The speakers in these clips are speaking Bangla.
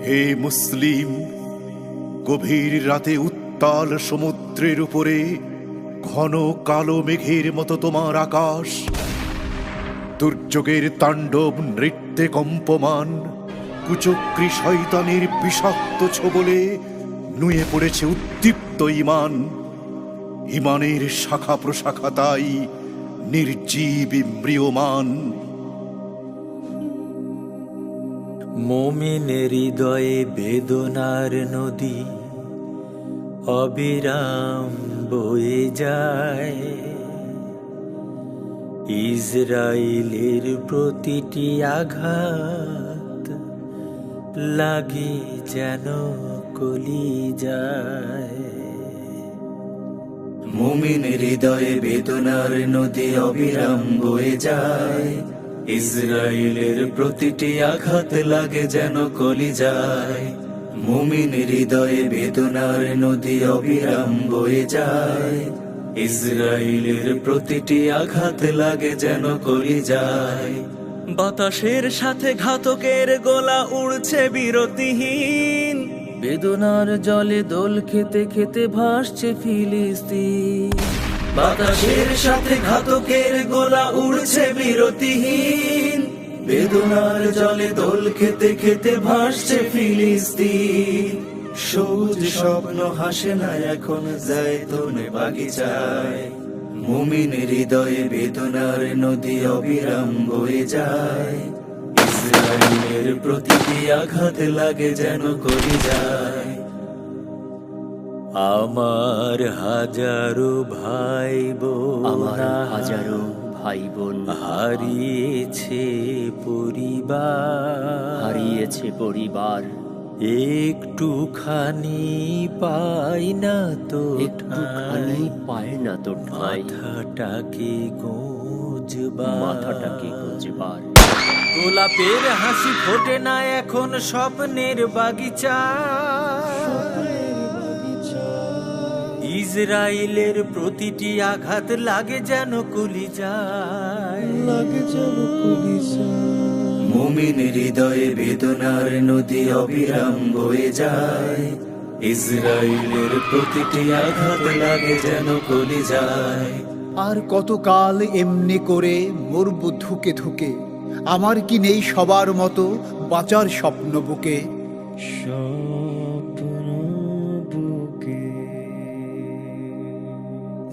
হে মুসলিম, গভীর রাতে উত্তাল সমুদ্রের উপরে ঘন কালো মেঘের মতো তোমার আকাশ, দুর্যোগের তাণ্ডব নৃত্যে কম্পমান, কুচক্রী শয়তানের বিষাক্ত ছোবলে নুয়ে পড়েছে উদ্দীপ্ত ঈমান। ঈমানের শাখা প্রশাখা তাই নির্জীব ম্রিয়মান। মুমিনের হৃদয়ে বেদনার নদী অবিরাম বয়ে যায়। ইসরায়েলের প্রতিটি আঘাত লাগে যেন কলিজায়। মুমিনের হৃদয়ে বেদনার নদী অবিরাম বয়ে যায়। ইসরায়েলের প্রতিটি আঘাত লাগে যেন কলিজায়। মুমিনের হৃদয়ে বেদনার নদী অবিরাম বয়ে যায়। ইসরায়েলের প্রতিটি আঘাত লাগে যেন কলিজায়। বাতাসের সাথে ঘাতকের গোলা উড়ছে বিরতিহীন, বেদনার জলে দোল খেতে খেতে ভাসছে ফিলিস্তিন। বাতাসের সাথে ঘাতকের গোলা উড়ছে বিরতিহীন, বেদনার জলে দোল খেতে খেতে ভাসছে ফিলিস্তিন। সবুজ স্বপ্ন হাসে না এখন জায়তুন বাগিচায়। মুমিনের হৃদয়ে বেদনার নদী অবিরাম বয়ে যায়। ইসরায়েলের প্রতিটি আঘাত লাগে যেন কলিজায়। আমার হাজারো ভাই বোন, আমার হাজারো ভাই বোন হারিয়েছে পরিবার, হারিয়েছে পরিবার। একটুখানি পাই না তো একটুখানি পায় না তো ঠাঁই, মাথাটাকে গোজবার, মাথাটাকে গোজবার। গোলাপের হাসি ফোটে না এখন স্বপ্নের বাগিচা। ইসরায়েলের প্রতিটি আঘাত লাগে যেন কলিজায়, লাগে যেন কলিজায়। মুমিনের হৃদয়ে বেদনার নদী অবিরাম বয়ে যায়। ইসরায়েলের প্রতিটি আঘাত লাগে যেন কলিজায়। আর কতকাল এমনি করে মরব ধুকে ধুকে, আমার কি নেই সবার মতো বাঁচার স্বপ্ন বুকে।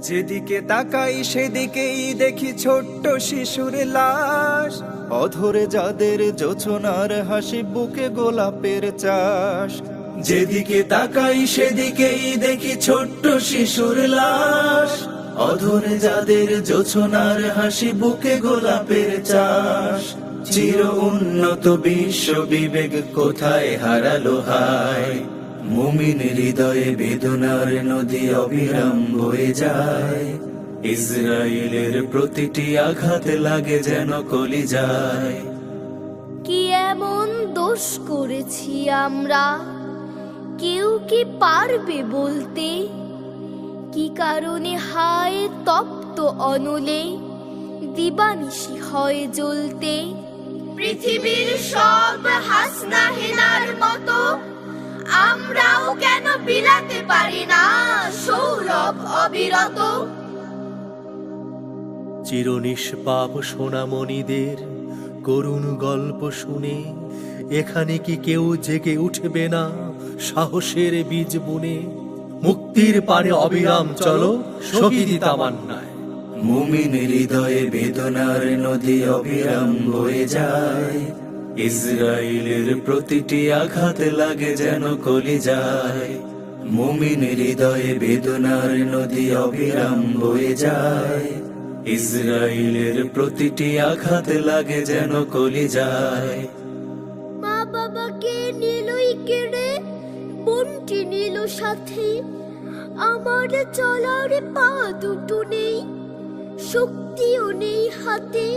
যেদিকে তাকাই সেদিকেই দেখি ছোট্ট শিশুর লাশ, অধরে যাদের জোছনার হাসি, বুকে গোলাপের চাষ। যেদিকে তাকাই সেদিকেই দেখি ছোট্ট শিশুর লাশ, অধরে যাদের জোছনার হাসি, বুকে গোলাপের চাষ। চির উন্নত বিশ্ব বিবেক কোথায় হারালো হায়। মুমিনের হৃদয়ে বেদনার নদী অবিরাম বয়ে যায়। ইসরায়েলের প্রতিটি আঘাত লাগে যেন কলিজায়। কি এমন দোষ করেছি আমরা, কেউ কি পারবে বলতে? কি কারণে হায় তপ্ত অনলে দিবানিশি হয় জ্বলতে? পৃথিবীর সব হাসনা হেনার মতো আমরাও কেন বিলাতে পারি না সৌরভ অবিরত? চিরনিষ্পাপ সোনামণিদের করুণ গল্প শুনে এখানে কি কেউ জেগে উঠবে না সাহসের বীজ বুনে? মুক্তির পানে অবিরাম চলো শহীদি তামান্নায়। মুমিনের হৃদয়ে বেদনার নদী অবিরাম বয়ে যায়। ইসরায়েলের প্রতিটি আঘাত লাগে যেন কলিজায়। মুমিনের হৃদয়ে বেদনার নদী অবিরাম বয়ে যায়। ইসরায়েলের প্রতিটি আঘাত লাগে যেন কলিজায়। মা বাবাকে নিলই কেড়ে, বোনটি নিল সাথে, আমার চলার পা দুটো নেই, শক্তিও নেই হাতে।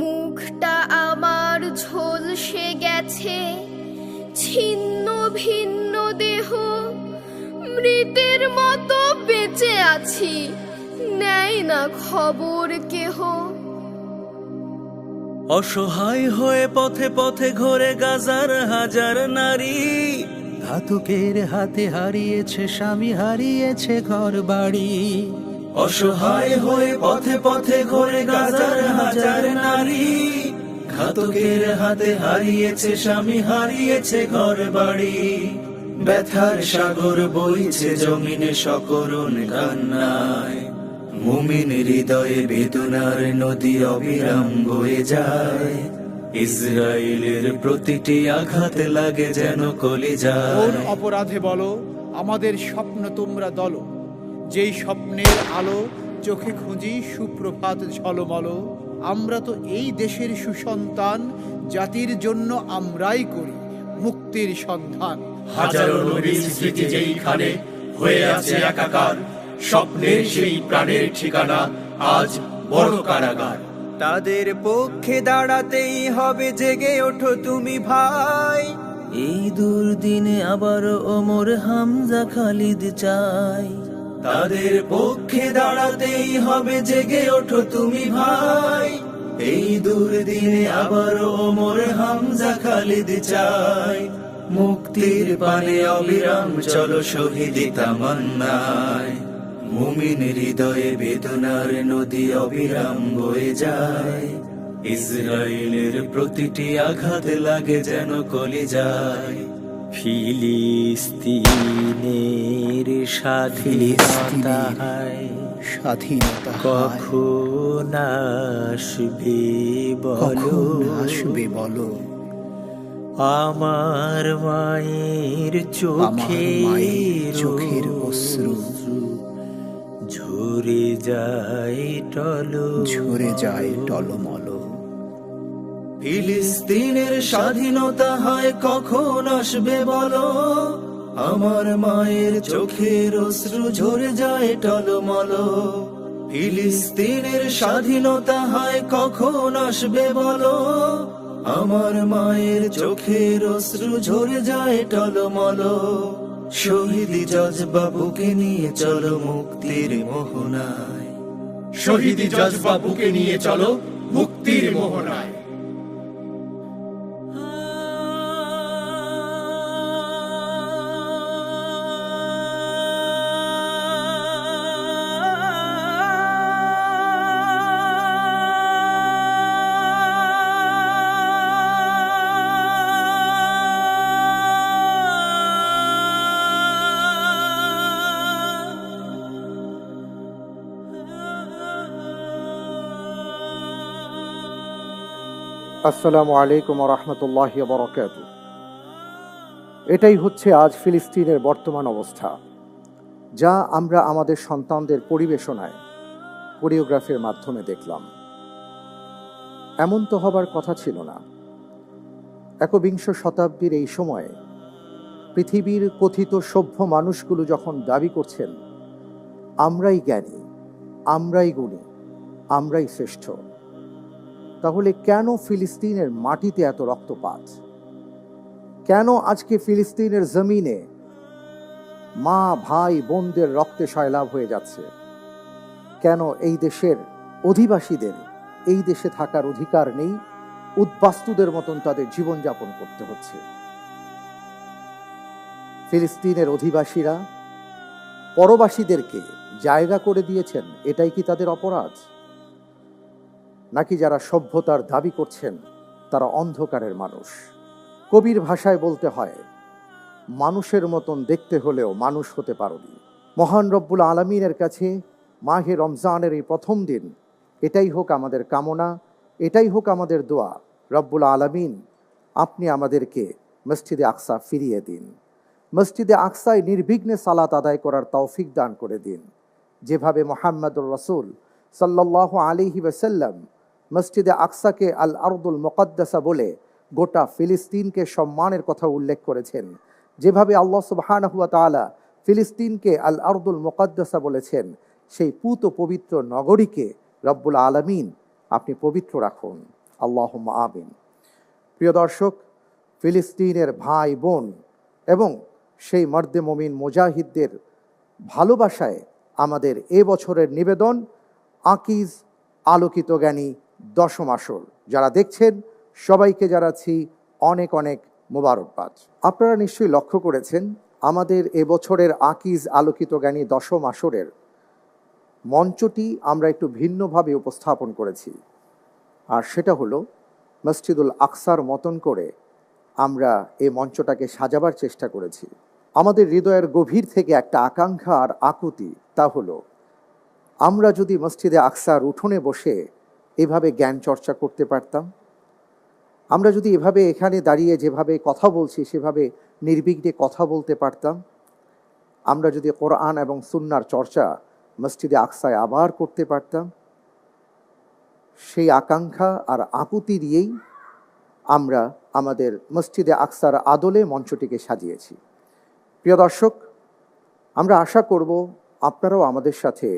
মুখটা আমার ঝলসে গেছে, ছিন্ন ভিন্ন দেহ, মৃতের মতো বেঁচে আছি, নেয় না খবর কেহ। অসহায় হয়ে পথে পথে ঘোরে গাজার হাজার নারী, ঘাতকের হাতে হারিয়েছে স্বামী, হারিয়েছে ঘর বাড়ি। অসহায় হয়ে পথে পথে ঘোরে গাজার হাজার নারী, ঘাতকের হাতে হারিয়েছে স্বামী, হারিয়েছে ঘর বাড়ি। ব্যথার সাগর বইছে জমিনে সকরুণ কান্নায়, মুমিন হৃদয়ে বেদনার নদী অবিরাম বয়ে যায়। ইসরায়েলের প্রতিটি আঘাত লাগে যেন কোন কলিজায়। অপরাধে বলো আমাদের স্বপ্ন তোমরা দলো, যেই স্বপ্নের আলো চোখে খুঁজি সুপ্রভাত ঝলমল। আমরা তো এই দেশের সুসন্তান, জাতির জন্য আমরাই করি মুক্তির সন্ধান। হাজারো নবীর স্মৃতি যেইখানে হয়ে আছে একাকার, স্বপ্নের সেই প্রাণের ঠিকানা আজ বড় কারাগার। তাদের পক্ষে দাঁড়াতেই হবে, জেগে ওঠো তুমি ভাই। এই দুর্দিনে আবার ওমর হামজা খালিদ চাই। তাদের পক্ষে দাঁড়াতেই হবে, জেগে ওঠো তুমি ভাই। এই দুর্দিনে আবার ওমর হামজা খালিদ চাই। মুক্তির পানে অবিরাম চলো শহীদি তামান্নায়, মুমিন হৃদয়ে বেদনার নদী অবিরাম বয়ে যায়। ইসরায়েলের প্রতিটি আঘাত লাগে যেন কলিজায়। ফিলিস্তিনের স্বাধীনতায় স্বাধীনতা কখন আসবে বলো, কখন আসবে বলো। আমার মায়ের মায়ের চোখের চোখের অশ্রু ঝরে যায় ঝরে যায় টলমল। ফিলিস্তিনের স্বাধীনতা হয় কখন আসবে বলো, আমার মায়ের চোখের অশ্রু ঝরে যায় টলমল। ফিলিস্তিনের স্বাধীনতা হয় কখন আসবে বলো, আমার মায়ের চোখের অশ্রু ঝরে যায় টলমল। শহীদি জজবা বুকে নিয়ে চলো মুক্তির মোহনায়, শহীদি জজবা বুকে নিয়ে চলো মুক্তির মোহনায়। আসসালামু আলাইকুম রহমতুল্লাহ বরকাত। এটাই হচ্ছে আজ ফিলিস্তিনের বর্তমান অবস্থা, যা আমরা আমাদের সন্তানদের পরিবেশনায় কোরিওগ্রাফির মাধ্যমে দেখলাম। এমন তো হবার কথা ছিল না। একবিংশ শতাব্দীর এই সময়ে পৃথিবীর কথিত সভ্য মানুষগুলো যখন দাবি করছেন আমরাই জ্ঞানী, আমরাই গুণী, আমরাই শ্রেষ্ঠ, তাহলে কেন ফিলিস্তিনের মাটিতে এত রক্তপাত? কেন আজকে ফিলিস্তিনের জমিনে মা ভাই বোনদের রক্তে সয়লাভ হয়ে যাচ্ছে? কেন এই দেশের অধিবাসীদের এই দেশে থাকার অধিকার নেই? উদ্বাস্তুদের মতন তাদের জীবনযাপন করতে হচ্ছে। ফিলিস্তিনের অধিবাসীরা পরবাসীদেরকে জায়গা করে দিয়েছেন, এটাই কি তাদের অপরাধ? নাকি যারা সভ্যতার দাবি করছেন তারা অন্ধকারের মানুষ? কবির ভাষায় বলতে হয়, মানুষের মতন দেখতে হলেও মানুষ হতে পারোনি। মহান রব্বুল আলামিনের কাছে মাহে রমজানের এই প্রথম দিন এটাই হোক আমাদের কামনা, এটাই হোক আমাদের দোয়া। রব্বুল আলামিন, আপনি আমাদেরকে মসজিদে আকসা ফিরিয়ে দিন। মসজিদে আকসায় নির্বিঘ্নে সালাত আদায় করার তৌফিক দান করে দিন। যেভাবে মুহাম্মদুর রাসূল সাল্লাল্লাহু আলাইহি ওয়াসাল্লাম মসজিদে আকসাকে আল আরদুল মুকদ্দাসা বলে গোটা ফিলিস্তিনকে সম্মানের কথা উল্লেখ করেছেন, যেভাবে আল্লাহ সুবহানাহু ওয়া তাআলা ফিলিস্তিনকে আল আরদুল মুকদ্দাসা বলেছেন, সেই পুত পবিত্র নগরীকে রব্বুল আলামিন আপনি পবিত্র রাখুন। আল্লাহুম্মা আমিন। প্রিয় দর্শক, ফিলিস্তিনের ভাই বোন এবং সেই মর্দে মুমিন মুজাহিদদের ভালোবাসায় আমাদের এ বছরের নিবেদন আকিজ আলোকিত জ্ঞানী 10ম আসর। যারা দেখছেন সবাইকে জানাচ্ছি অনেক অনেক মোবারকবাদ। আপনারা নিশ্চয়ই লক্ষ্য করেছেন আমাদের এবছরের আকিজ আলোকিত জ্ঞানী 10ম আসরের মঞ্চটি আমরা একটু ভিন্নভাবে উপস্থাপন করেছি, আর সেটা হলো মসজিদুল আকসার মতন করে আমরা এই মঞ্চটাকে সাজাবার চেষ্টা করেছি। আমাদের হৃদয়ের গভীর থেকে একটা আকাঙ্ক্ষা আর আকুতি, তা হলো আমরা যদি মসজিদে আকসার উঠোনে বসে এভাবে জ্ঞান চর্চা করতে পারতাম, আমরা যদি এভাবে এখানে দাঁড়িয়ে যেভাবে কথা বলছি সেভাবে নির্বিঘ্নে কথা বলতে পারতাম, আমরা যদি কোরআন এবং সুন্নাহর চর্চা মসজিদে আকসায় আবার করতে পারতাম, সেই আকাঙ্ক্ষা আর আকুতি দিয়েই আমরা আমাদের মসজিদে আকসার আদলে মঞ্চটিকে সাজিয়েছি। প্রিয় দর্শক, আমরা আশা করব আপনারাও আমাদের সাথে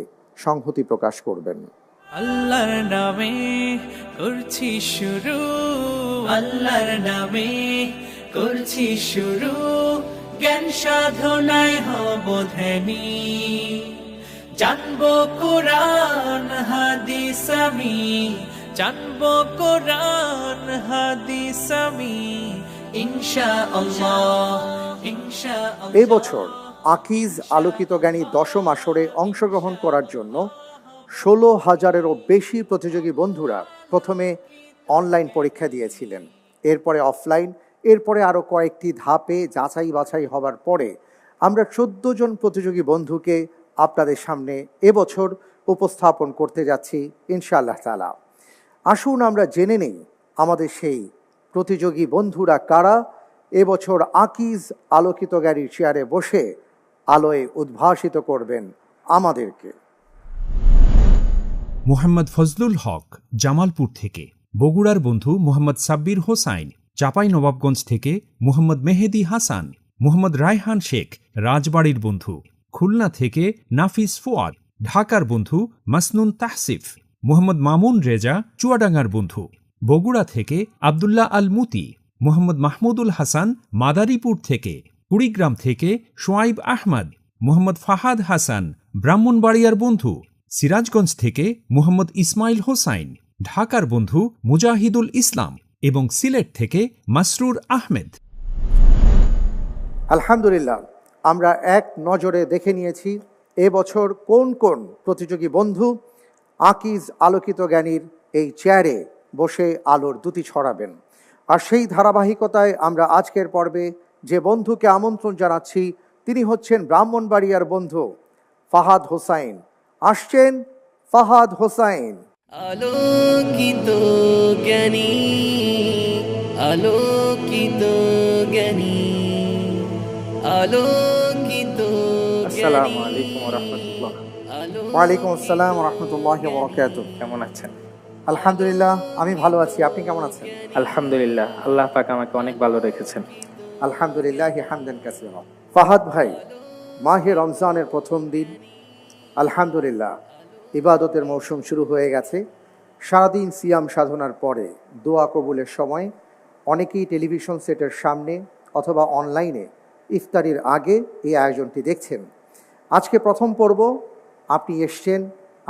সংহতি প্রকাশ করবেন। আল্লাহর নামে করছি শুরু, আল্লাহর নামে করছি শুরু, জ্ঞান সাধনায় হব ধ্যানী, জানবো কোরআন হাদিস আমি, জানবো কোরআন হাদিস আমি, ইনশাআল্লাহ ইনশাআল্লাহ। এই বছর আকিজ আলোকিত জ্ঞানী 10ম আসরে অংশগ্রহণ করার জন্য 16,000-এরও বেশি প্রতিযোগী বন্ধুরা প্রথমে অনলাইন পরীক্ষা দিয়েছিলেন, এরপরে অফলাইন, এরপরে আরও কয়েকটি ধাপে যাচাই বাছাই হবার পরে আমরা 14 জন প্রতিযোগী বন্ধুকে আপনাদের সামনে এবছর উপস্থাপন করতে যাচ্ছি ইনশাআল্লাহ তাআলা। আসুন আমরা জেনে নেই আমাদের সেই প্রতিযোগী বন্ধুরা কারা এবছর আকিজ আলোকিত জ্ঞানীর চেয়ারে বসে আলোয় উদ্ভাসিত করবেন আমাদেরকে। মোহাম্মদ ফজলুল হক জামালপুর থেকে, বগুড়ার বন্ধু মোহাম্মদ সাব্বির হোসাইন, চাঁপাইনবাবগঞ্জ থেকে মোহাম্মদ মেহেদি হাসান, মোহাম্মদ রায়হান শেখ রাজবাড়ির বন্ধু, খুলনা থেকে নাফিস ফুয়াদ, ঢাকার বন্ধু মাসনুন তাহসিফ, মোহাম্মদ মামুন রেজা চুয়াডাঙ্গার বন্ধু, বগুড়া থেকে আবদুল্লাহ আল মুতি, মোহাম্মদ মাহমুদুল হাসান মাদারীপুর থেকে, কুড়িগ্রাম থেকে শোয়াইব আহমদ, মোহাম্মদ ফাহাদ হাসান ব্রাহ্মণবাড়িয়ার বন্ধু, সিরাজগঞ্জ থেকে মোহাম্মদ ইসমাইল হোসাইন, ঢাকার বন্ধু মুজাহিদুল ইসলাম এবং সিলেট থেকে মাসরুর আহমেদ। আলহামদুলিল্লাহ, আমরা এক নজরে দেখে নিয়েছি এবছর কোন কোন প্রতিযোগী বন্ধু আকিজ আলোকিত জ্ঞানীর এই চেয়ারে বসে আলোর দ্যুতি ছড়াবেন। আর সেই ধারাবাহিকতায় আমরা আজকের পর্বে যে বন্ধুকে আমন্ত্রণ জানাচ্ছি তিনি হচ্ছেন ব্রাহ্মণবাড়িয়ার বন্ধু ফাহাদ হোসাইন। আসছেন ফাহাদ হোসাইন। আলোকিত জ্ঞানী, আলোকিত জ্ঞানী, আলোকিত। আসসালামু আলাইকুম ওয়া রাহমাতুল্লাহ। ওয়ালাইকুম আসসালাম ওয়া রাহমাতুল্লাহি ওয়া বারাকাতুহু। কেমন আছেন? আলহামদুলিল্লাহ, আমি ভালো আছি। আপনি কেমন আছেন? আলহামদুলিল্লাহ, আল্লাহ পাক আমাকে অনেক ভালো রেখেছেন। আলহামদুলিল্লাহ হামদান কাসীরা। ফাহাদ ভাই, মাহে রমজানের প্রথম দিন, আলহামদুলিল্লাহ ইবাদতের মৌসুম শুরু হয়ে গেছে। সারাদিন সিয়াম সাধনার পরে দোয়া কবুলের সময় অনেকেই টেলিভিশন সেটের সামনে অথবা অনলাইনে ইফতারির আগে এই আয়োজনটি দেখছেন। আজকে প্রথম পর্ব, আপনি এসছেন,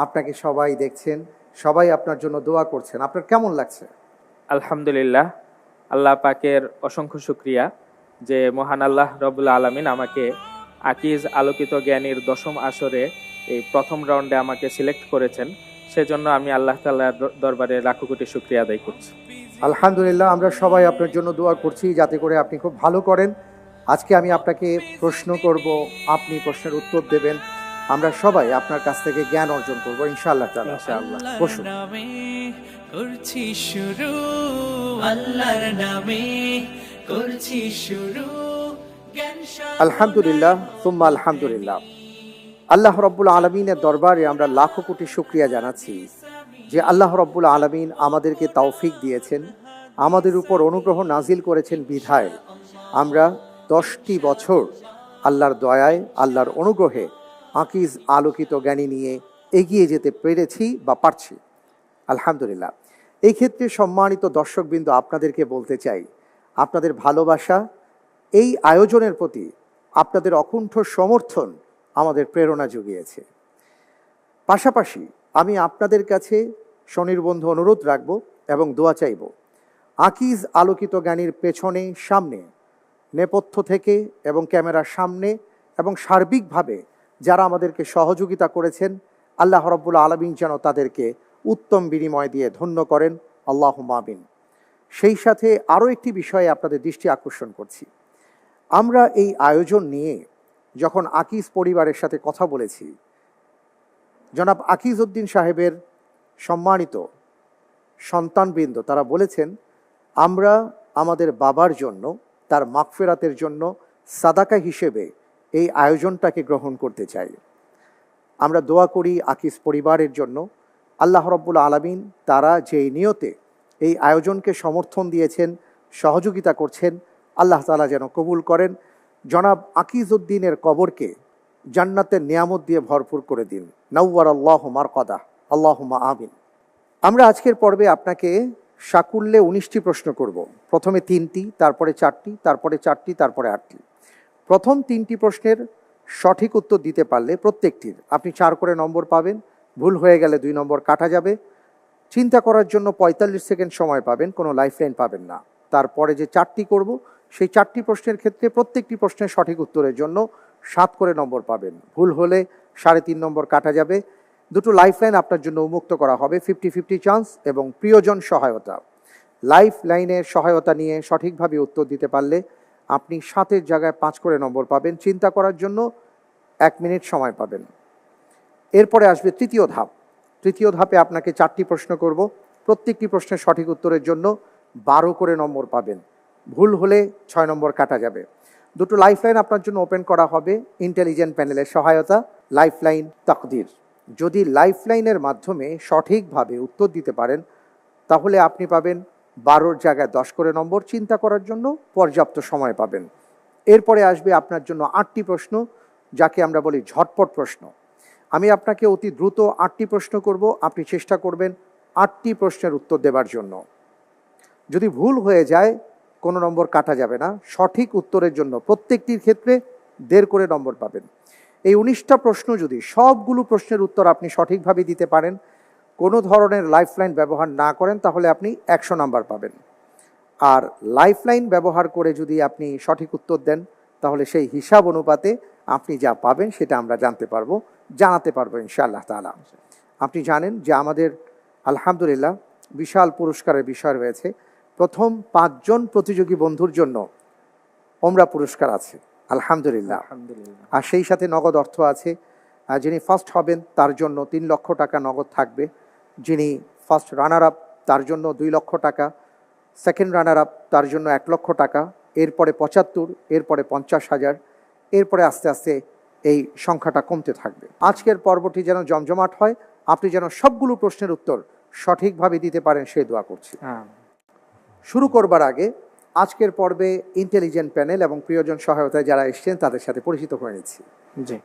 আপনাকে সবাই দেখছেন, সবাই আপনার জন্য দোয়া করছেন। আপনার কেমন লাগছে? আলহামদুলিল্লাহ, আল্লাহ পাকের অসংখ্য শুকরিয়া যে মহান আল্লাহ রব্বুল আলামিন আমাকে আকিজ আলোকিত জ্ঞানীর 10ম আসরে এই প্রথম রাউন্ডে আমাকে সিলেক্ট করেছেন। সেজন্য আমি আল্লাহ তাআলার দরবারে লাখো কোটি শুকরিয়া আদায় করছি। আলহামদুলিল্লাহ, আমরা সবাই আপনার জন্য দোয়া করছি যাতে করে আপনি খুব ভালো করেন। আজকে আমি আপনাকে প্রশ্ন করব, আপনি প্রশ্নের উত্তর দেবেন, আমরা সবাই আপনার কাছ থেকে জ্ঞান অর্জন করব ইনশাআল্লাহ তাআলা। ইনশাআল্লাহ। বসুন। করছি শুরু, আল্লাহর নামে করছি শুরু, জ্ঞান সাধনা। আলহামদুলিল্লাহ সুম্মা আলহামদুলিল্লাহ। আল্লাহ রব্বুল আলমিনের দরবারে আমরা লাখো কোটি শুকরিয়া জানাচ্ছি যে আল্লাহ রব্বুল আলমিন আমাদেরকে তৌফিক দিয়েছেন, আমাদের উপর অনুগ্রহ নাজিল করেছেন বিধায় আমরা 10টি বছর আল্লাহর দয়ায়, আল্লাহর অনুগ্রহে আকিজ আলোকিত জ্ঞানী নিয়ে এগিয়ে যেতে পেরেছি বা পারছি। আলহামদুলিল্লাহ। এই ক্ষেত্রে সম্মানিত দর্শকবৃন্দ, আপনাদেরকে বলতে চাই, আপনাদের ভালোবাসা, এই আয়োজনের প্রতি আপনাদের অকুণ্ঠ সমর্থন আমাদের প্রেরণা জুগিয়েছে। পাশাপাশি আমি আপনাদের কাছে স্বনির্বন্ধ অনুরোধ রাখব এবং দোয়া চাইব। আকিজ আলোকিত জ্ঞানীর পেছনে সামনে নেপথ্য থেকে এবং ক্যামেরার সামনে এবং সার্বিকভাবে যারা আমাদেরকে সহযোগিতা করেছেন, আল্লাহ রাব্বুল আলামিন যেন তাদেরকে উত্তম বিনিময় দিয়ে ধন্য করেন, আল্লাহুম্মা আমিন। সেই সাথে আরও একটি বিষয়ে আপনাদের দৃষ্টি আকর্ষণ করছি। আমরা এই আয়োজন নিয়ে যখন আকিজ পরিবারের সাথে কথা বলেছি, জনাব আকিজ উদ্দিন সাহেবের সম্মানিত সন্তানবৃন্দ তারা বলেছেন, আমরা আমাদের বাবার জন্য, তার মাগফিরাতের জন্য সাদাকা হিসেবে এই আয়োজনটাকে গ্রহণ করতে চাই। আমরা দোয়া করি আকিজ পরিবারের জন্য, আল্লাহ রাব্বুল আলামিন তারা যেই নিয়তে এই আয়োজনকে সমর্থন দিয়েছেন, সহযোগিতা করছেন, আল্লাহ তাআলা যেন কবুল করেন। জনাব আকিজ উদ্দিনের কবরকে জান্নাতের নিয়ামত দিয়ে ভরপুর করে দিন। নাওয়ার আল্লাহ মারকাদা, আল্লাহুম্মা আমিন। আমরা আজকের পর্বে আপনাকে সাকুল্যে 19টি প্রশ্ন করব। প্রথমে 3টি, তারপরে 4টি, তারপরে 4টি, তারপরে 8টি। প্রথম 3টি প্রশ্নের সঠিক উত্তর দিতে পারলে প্রত্যেকটির আপনি 4 করে নম্বর পাবেন। ভুল হয়ে গেলে 2 নম্বর কাটা যাবে। চিন্তা করার জন্য 45 সেকেন্ড সময় পাবেন, কোনো লাইফলাইন পাবেন না। তারপরে যে 4টি করব, সেই 4টি প্রশ্নের ক্ষেত্রে প্রত্যেকটি প্রশ্নের সঠিক উত্তরের জন্য 7 করে নম্বর পাবেন। ভুল হলে 3.5 নম্বর কাটা যাবে। 2টো লাইফলাইন আপনার জন্য উন্মুক্ত করা হবে, 50-50 চান্স এবং প্রিয়জন সহায়তা। লাইফলাইনের সহায়তা নিয়ে সঠিকভাবে উত্তর দিতে পারলে আপনি 7-এর জায়গায় 5 করে নম্বর পাবেন। চিন্তা করার জন্য 1 মিনিট সময় পাবেন। এরপরে আসবে তৃতীয় ধাপ। তৃতীয় ধাপে আপনাকে 4টি প্রশ্ন করব। প্রত্যেকটি প্রশ্নের সঠিক উত্তরের জন্য 12 করে নম্বর পাবেন। ভুল হলে 6 নম্বর কাটা যাবে। 2টো লাইফলাইন আপনার জন্য ওপেন করা হবে ইন্টেলিজেন্ট প্যানেলের সহায়তা, লাইফলাইন তাকদির। যদি লাইফলাইনের মাধ্যমে সঠিকভাবে উত্তর দিতে পারেন তাহলে আপনি পাবেন 12-র জায়গায় 10 করে নম্বর। চিন্তা করার জন্য পর্যাপ্ত সময় পাবেন। এরপরে আসবে আপনার জন্য 8টি প্রশ্ন, যাকে আমরা বলি ঝটপট প্রশ্ন। আমি আপনাকে অতি দ্রুত 8টি প্রশ্ন করব, আপনি চেষ্টা করবেন 8টি প্রশ্নের উত্তর দেবার জন্য। যদি ভুল হয়ে যায় কোনো নম্বর কাটা যাবে না। সঠিক উত্তরের জন্য প্রত্যেকটির ক্ষেত্রে 1.5 করে নম্বর পাবেন। এই 19টা প্রশ্ন যদি সবগুলো প্রশ্নের উত্তর আপনি সঠিকভাবে দিতে পারেন, কোনো ধরনের লাইফলাইন ব্যবহার না করেন, তাহলে আপনি 100 নাম্বার পাবেন। আর লাইফলাইন ব্যবহার করে যদি আপনি সঠিক উত্তর দেন তাহলে সেই হিসাব অনুপাতে আপনি যা পাবেন সেটা আমরা জানাতে পারবো ইনশাআল্লাহ তাআলা। আপনি জানেন যে আমাদের আলহামদুলিল্লাহ বিশাল পুরস্কারের বিষয় রয়েছে। প্রথম 5 জন প্রতিযোগী বন্ধুর জন্য ওমরা পুরস্কার আছে আলহামদুলিল্লাহ। আর সেই সাথে নগদ অর্থ আছে। যিনি ফার্স্ট হবেন তার জন্য 3 লক্ষ টাকা নগদ থাকবে। যিনি ফার্স্ট রানার আপ তার জন্য 2 লক্ষ টাকা, সেকেন্ড রানার আপ তার জন্য 1 লক্ষ টাকা, এরপরে 75, এরপরে 50,000, এরপরে আস্তে আস্তে এই সংখ্যাটা কমতে থাকবে। আজকের পর্বটি যেন জমজমাট হয়, আপনি যেন সবগুলো প্রশ্নের উত্তর সঠিকভাবে দিতে পারেন সেই দোয়া করছি। শুরু করবার আগে আজকের পর্বে ইন্টেলিজেন্ট প্যানেল এবং প্রিয়জন সহায়তায় যারা এসছেন তাদের সাথে পরিচিত হয়ে নিচ্ছি। জি,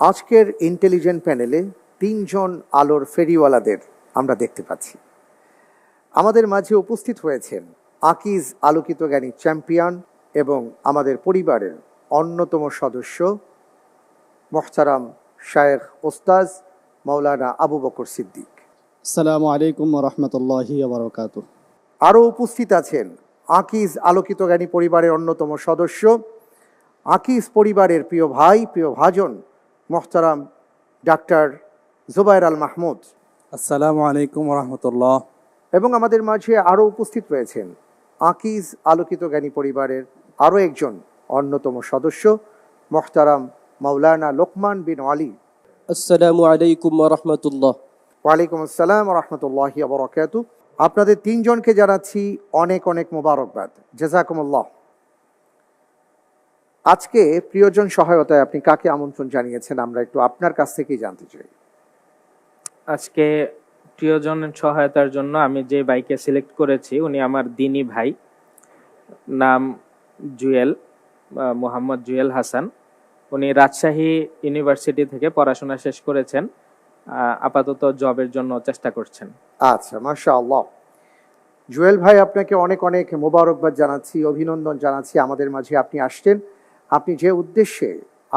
আজকের ইন্টেলিজেন্ট প্যানেলে 3 জন আলোর ফেরিওয়ালাদের আমরা দেখতে পাচ্ছি। আমাদের মাঝে উপস্থিত হয়েছেন আকিজ আলোকিত জ্ঞানী চ্যাম্পিয়ন এবং আমাদের পরিবারের অন্যতম সদস্য মোহতারাম শায়েখ ওস্তাজ মাওলানা আবু বকর সিদ্দিক। আসসালামু আলাইকুম ওয়া রাহমাতুল্লাহি ওয়া বারাকাতুহু। আরও উপস্থিত আছেন আকিজ আলোকিত জ্ঞানী পরিবারের অন্যতম সদস্য, আকিজ পরিবারের প্রিয় ভাই, প্রিয় ভাজন মোহতারাম ডাক্তার জুবায়ের আল মাহমুদ। আসসালামু আলাইকুম ওয়া রাহমাতুল্লাহ। এবং আমাদের মাঝে আরও উপস্থিত রয়েছেন আকিজ আলোকিত জ্ঞানী পরিবারের আরও একজন অন্যতম সদস্য মোহতারাম মাওলানা লোকমান বিন আলী। আসসালামু আলাইকুম ওয়া রাহমাতুল্লাহ। ওয়ালাইকুম আসসালাম ওয়া রাহমাতুল্লাহি ওয়া বারাকাতুহু। আপনাদের 3 জনকে জানাচ্ছি অনেক অনেক মোবারকবাদ, জাযাকুমুল্লাহ। আজকে প্রিয়জন সহায়তায় আপনি কাকে আমন্ত্রণ জানিয়েছেন আমরা একটু আপনার কাছ থেকেই জানতে চাই। আজকে প্রিয়জন সহায়তার জন্য আমি যে ভাইকে সিলেক্ট করেছি উনি আমার দিনী ভাই, নাম জুয়েল, মোহাম্মদ জুয়েল হাসান। উনি রাজশাহী ইউনিভার্সিটি থেকে পড়াশোনা শেষ করেছেন, আপাতত জবের জন্য চেষ্টা করছেন। আচ্ছা, মাশাআল্লাহ। জুয়েল ভাই, আপনাকে অনেক অনেক মোবারকবাদ জানাচ্ছি, অভিনন্দন জানাচ্ছি আমাদের মাঝে আপনি আসছেন। আপনি যে উদ্দেশ্যে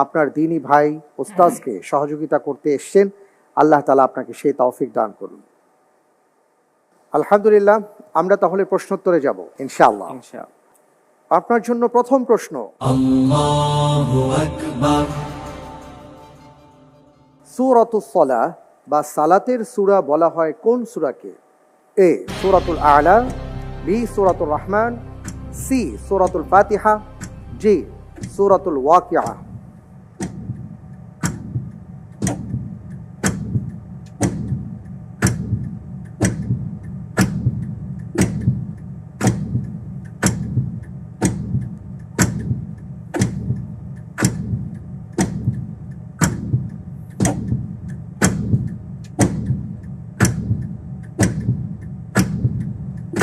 আপনার দিনী ভাই ওস্তাজকে সহযোগিতা করতে এসছেন, আল্লাহ তাআলা আপনাকে সেই তৌফিক দান করুন। আলহামদুলিল্লাহ, আমরা তাহলে প্রশ্নোত্তরে যাব ইনশাআল্লাহ। আপনার জন্য প্রথম প্রশ্ন, সূরাতুস সালাহ বা সালাতের সূরা বলা হয় কোন সূরাকে? এ সূরাতুল আ'লা, বি সূরাতুর রহমান, সি সূরাতুল ফাতিহা, জি সূরাতুল ওয়াকিয়া।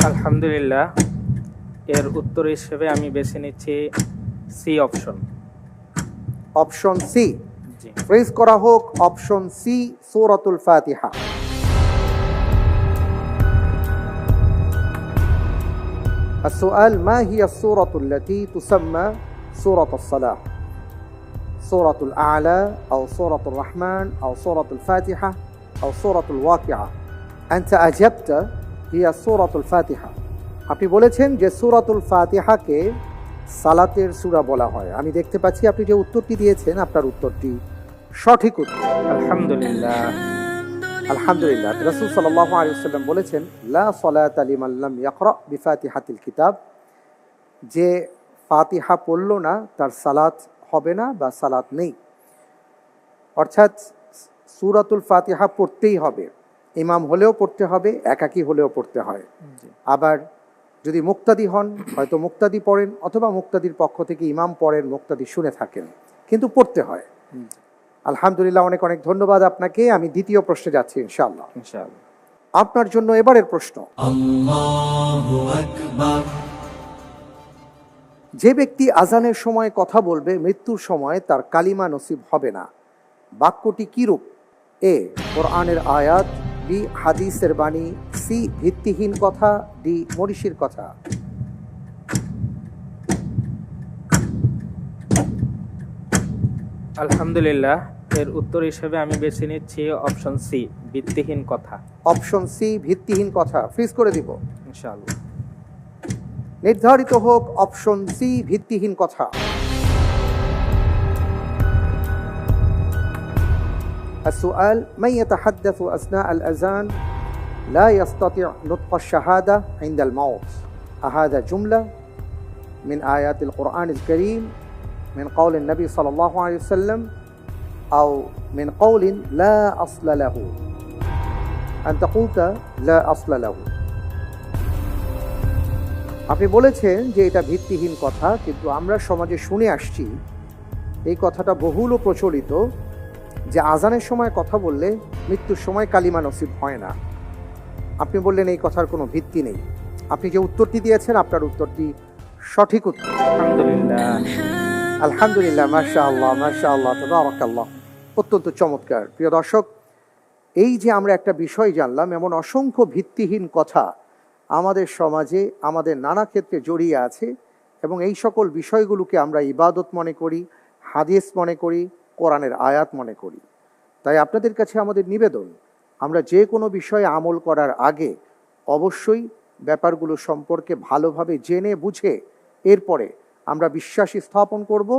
আলহামদুলিল্লাহ, এর উত্তর হিসেবে আমি বেছে নিচ্ছি C option. Option C freeze করা হোক, অপশন সি সূরাতুল ফাতিহা। السؤال: ما هي السورة التي تسمى سورة الصلاة؟ سورة الأعلى أو سورة الرحمن أو سورة الفاتحة أو سورة الواقعة؟ أنت أجبت هي سورة الفاتحة. আপনি বলেছেন যে সূরাতুল ফাতিহাকে সালাতের সূরা বলা হয়। আমি দেখতে পাচ্ছি আপনি যে উত্তরটি দিয়েছেন আপনার উত্তরটি সঠিক উত্তর। আলহামদুলিল্লাহ। আলহামদুলিল্লাহ। রাসূল সাল্লাল্লাহু আলাইহি ওয়াসাল্লাম বলেছেন, লা সালাতা লিমান লাম ইয়াকরা বিফাতিহাতিল কিতাব, যে ফাতিহা পড়ল না তার সালাত হবে না বা সালাত নেই। অর্থাৎ সূরাতুল ফাতিহা পড়তেই হবে, ইমাম হলেও পড়তে হবে, একাকী হলেও পড়তে হয়। আবার যদি মুক্তাদি হন, হয়তো মুক্তাদি পড়েন অথবা মুক্তাদির পক্ষ থেকে ইমাম পড়েন, মুক্তাদি শুনে থাকেন, কিন্তু পড়তে হয়। আলহামদুলিল্লাহ, অনেক অনেক ধন্যবাদ আপনাকে। আমি দ্বিতীয় প্রশ্নে যাচ্ছি ইনশাআল্লাহ। আপনার জন্য এবারের প্রশ্ন, যে ব্যক্তি আজানের সময় কথা বলবে মৃত্যুর সময় তার কালিমা নসিব হবে না, বাক্যটি কি রূপ? এ কোরআনের আয়াত, বি হাদিসের বাণী, সি ভিত্তিহীন কথা, ডি মরিশির কথা। আলহামদুলিল্লাহ, এর উত্তর হিসেবে আমি বেছে নিচ্ছি অপশন সি ভিত্তিহীন কথা। অপশন সি ভিত্তিহীন কথা ফ্রিজ করে দিব ইনশাআল্লাহ। নির্ধারিত হোক অপশন সি ভিত্তিহীন কথা। السؤال: من يتحدث أثناء الأذان لا يستطيع نطق الشهادة عند الموت؟ أهذا جملة من آيات القرآن الكريم، من قول النبي صلى الله عليه وسلم، أو من قول لا أصل له؟ أنت قلت لا أصل له. আপনি বলেছেন যে এটা ভিত্তিহীন কথা, কিন্তু আমরা সমাজে শুনে আসছি এই কথাটা বহুল প্রচলিত যে আজানের সময় কথা বললে মৃত্যুর সময় কালিমা নসিব হয় না। আপনি বললেন এই কথার কোনো ভিত্তি নেই। আপনি যে উত্তরটি দিয়েছেন আপনার উত্তরটি সঠিক উত্তর। আলহামদুলিল্লাহ। আলহামদুলিল্লাহ, মাশাআল্লাহ মাশাআল্লাহ, তাবারাকাল্লাহ, অত্যন্ত চমৎকার। প্রিয় দর্শক, এই যে আমরা একটা বিষয় জানলাম, এমন অসংখ্য ভিত্তিহীন কথা আমাদের সমাজে আমাদের নানা ক্ষেত্রে জড়িয়ে আছে, এবং এই সকল বিষয়গুলোকে আমরা ইবাদত মনে করি, হাদিস মনে করি, কোরআনের আয়াত মনে করি। তাই আপনাদের কাছে আমাদের নিবেদন, আমরা যে কোনো বিষয়ে আমল করার আগে অবশ্যই ব্যাপারগুলো সম্পর্কে ভালোভাবে জেনে বুঝে এরপরে আমরা বিশ্বাস স্থাপন করব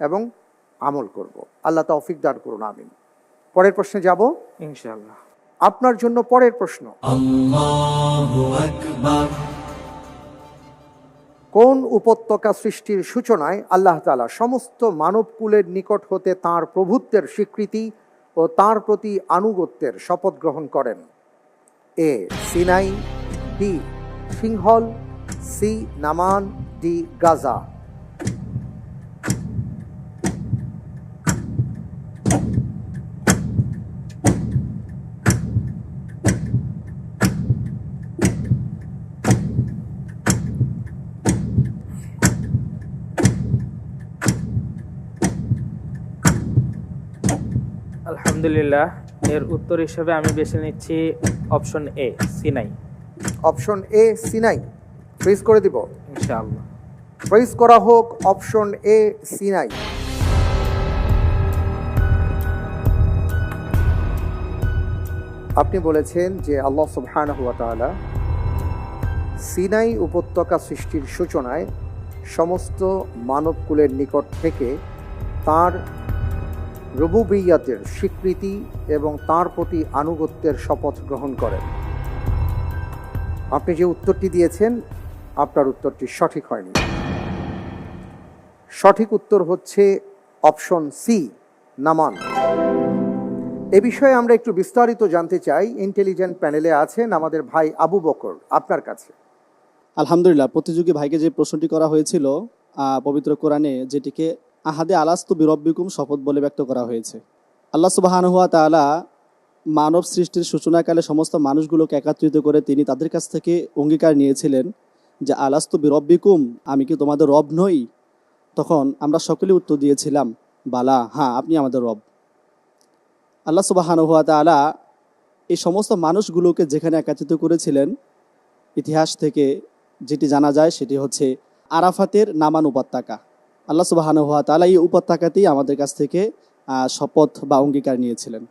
এবং আমল করব। আল্লাহ তৌফিক দান করুন, আমিন। পরের প্রশ্নে যাব ইনশাআল্লাহ। আপনার জন্য পরের প্রশ্ন, কোন উপত্যকা সৃষ্টির সূচনায় আল্লাহ তাআলা সমস্ত মানবকুলের নিকট হতে তাঁর প্রভুত্বের স্বীকৃতি ও তাঁর প্রতি আনুগত্যের শপথ গ্রহণ করেন? এ সিনাই, বি সিংহল, সি নামান, ডি গাজা। আলহামদুলিল্লাহ, এর উত্তর হিসেবে আমি বেছে নিচ্ছি option A Sinai. Option A Sinai fridge করে দিব ইনশাআল্লাহ। ফ্রিজ করা হোক অপশন এ সিনাই। আপনি বলেছেন যে আল্লাহ সুবহানাহু ওয়া তাআলা সিনাই উপত্যকা সৃষ্টির সূচনায় সমস্ত মানবকুলের নিকট থেকে তার রুবুবিয়্যাতের স্বীকৃতি এবং তার প্রতি আনুগত্যের শপথ গ্রহণ করেন। আপনি যে উত্তরটি দিয়েছেন আপনার উত্তরটি সঠিক হয়নি। সঠিক উত্তর হচ্ছে অপশন সি, নামান। এ বিষয়ে আমরা একটু বিস্তারিত জানতে চাই। ইন্টেলিজেন্ট প্যানেলে আছেন আমাদের ভাই আবু বকর, আপনার কাছে। আলহামদুলিল্লাহ, প্রতিযোগী ভাইকে যে প্রশ্নটি করা হয়েছিল পবিত্র কোরআনে, যেটিকে আহাদে আলাস্তু বিরব্বিকুম শপথ বলে ব্যক্ত করা হয়েছে। আল্লাহ সুবহানাহু ওয়া তাআলা মানব সৃষ্টির সূচনাকালে সমস্ত মানুষগুলোকে একত্রিত করে তিনি তাদের কাছ থেকে অঙ্গীকার নিয়েছিলেন যে আলাস্তু বিরব্বিকুম, আমি কি তোমাদের রব নই? তখন আমরা সকলে উত্তর দিয়েছিলাম বালা, হ্যাঁ আপনি আমাদের রব। আল্লাহ সুবহানাহু ওয়া তাআলা এই সমস্ত মানুষগুলোকে যেখানে একত্রিত করেছিলেন, ইতিহাস থেকে যেটি জানা যায় সেটি হচ্ছে আরাফাতের নামান উপত্যকা। আল্লাহ সুবহানাহু ওয়া তাআলা এই উপত্যকাতেই আমাদের কাছ থেকে শপথ বা অঙ্গীকার নিয়েছিলেন।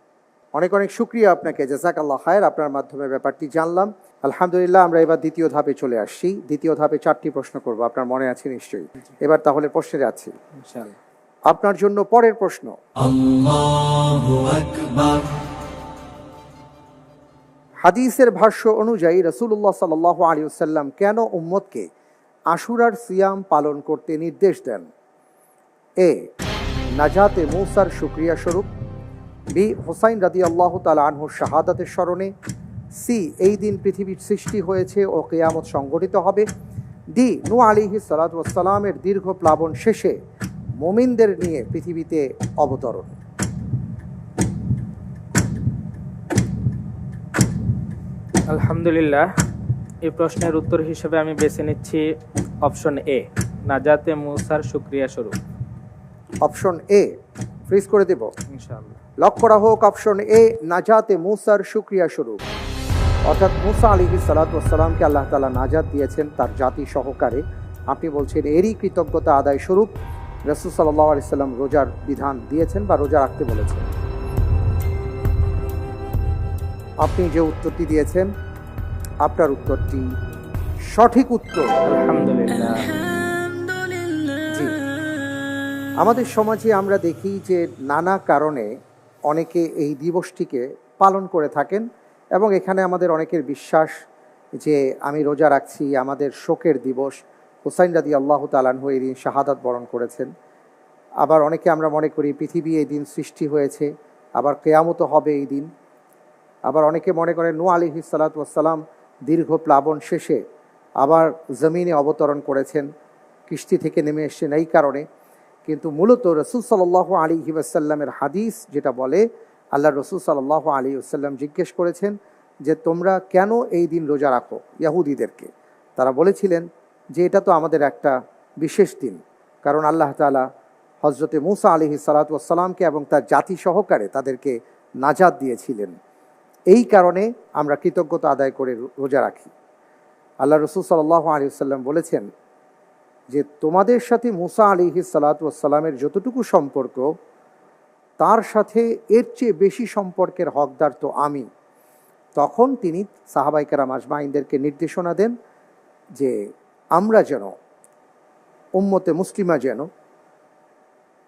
অনেক অনেক শুকরিয়া আপনাকে, জাযাকাল্লাহ খায়ের। আপনার মাধ্যমে ব্যাপারটি জানলাম। আলহামদুলিল্লাহ, আমরা এবার দ্বিতীয় ধাপে চলে আসছি। দ্বিতীয় ধাপে 4টি প্রশ্ন করব, আপনার মনে আছে নিশ্চয়ই। এবার তাহলে প্রশ্নে যাচ্ছি। আপনার জন্য পরের প্রশ্ন। হাদিসের ভাষ্য অনুযায়ী রাসূলুল্লাহ সাল্লাল্লাহু আলাইহি ওয়াসাল্লাম কেন উম্মতকে আশুরার সিয়াম পালন করতে নির্দেশ দেন? এ, নাজাতে মূসার শুকরিয়া স্বরূপ। বি, হুসাইন রাদিয়াল্লাহু তাআলা আনহুর শাহাদাতের স্মরণে। সি, এই দিন পৃথিবীর সৃষ্টি হয়েছে ও কিয়ামত সংঘটিত হবে। ডি, নূহ আলাইহিস সালাতু ওয়াস সালামের দীর্ঘ প্লাবন শেষে মুমিনদের নিয়ে পৃথিবীতে অবতরণ। আলহামদুলিল্লাহ, এই প্রশ্নের উত্তর হিসেবে আমি বেছে নিচ্ছি অপশন এ, নাজাতে মূসার শুকরিয়া স্বরূপ। অপশন এ ফ্রিজ করে দেব ইনশাআল্লাহ। লক করা হোক অপশন এ, নাজাতে মূসার শুকরিয়া স্বরূপ। অর্থাৎ মূসা আলাইহিস সালাতু ওয়াস সালামকে আল্লাহ তাআলা নাজাত দিয়েছেন তার জাতি সহকারে। আপনি বলছেন এরই কৃতজ্ঞতা আদায় স্বরূপ রাসূল সাল্লাল্লাহু আলাইহি সাল্লাম রোজার বিধান দিয়েছেন বা রোজা রাখতে বলেছেন। আপনি যে উত্তরটি দিয়েছেন আপনার উত্তরটি সঠিক উত্তর। আলহামদুলিল্লাহ। জি, আমাদের সমাজে আমরা দেখি যে নানা কারণে অনেকে এই দিবসটিকে পালন করে থাকেন এবং এখানে আমাদের অনেকের বিশ্বাস যে আমি রোজা রাখছি, আমাদের শোকের দিবস। হুসাইন রাদিয়াল্লাহু তাআলা আনহু এই দিন শাহাদাত বরণ করেছেন। আবার অনেকে আমরা মনে করি পৃথিবী এই দিন সৃষ্টি হয়েছে, আবার কিয়ামতও হবে এই দিন। আবার অনেকে মনে করেন নূহ আলাইহিস সালাতু ওয়াস সালাম দীর্ঘ প্লাবন শেষে আবার জমিনে অবতরণ করেছেন, কিস্তি থেকে নেমে এসেছেন এই কারণে। কিন্তু মূলত রাসূল সাল্লাল্লাহু আলাইহি ওয়াসাল্লামের হাদিস যেটা বলে, আল্লাহ রাসূল সাল্লাল্লাহু আলাইহি ওয়াসাল্লাম জিজ্ঞেস করেছেন যে তোমরা কেন এই দিন রোজা রাখো ইয়াহুদীদেরকে। তারা বলেছিলেন যে এটা তো আমাদের একটা বিশেষ দিন, কারণ আল্লাহ তাআলা হযরতে মূসা আলাইহিস সালাতু ওয়াস সালামকে এবং তার জাতি সহকারে তাদেরকে নাজাত দিয়েছিলেন। এই কারণে আমরা কৃতজ্ঞতা আদায় করে রোজা রাখি। আল্লাহ রাসূল সাল্লাল্লাহু আলাইহি ওয়াসাল্লাম বলেছেন যে তোমাদের সাথে মূসা আলাইহিস সালাতু ওয়াস সালামের যতটুকু সম্পর্ক, তার সাথে এর চেয়ে বেশি সম্পর্কের হকদার তো আমি। তখন তিনি সাহাবায়ে কেরাম আজমাইনদেরকে নির্দেশনা দেন যে আমরা যেন উম্মতে মুসলিমা যেন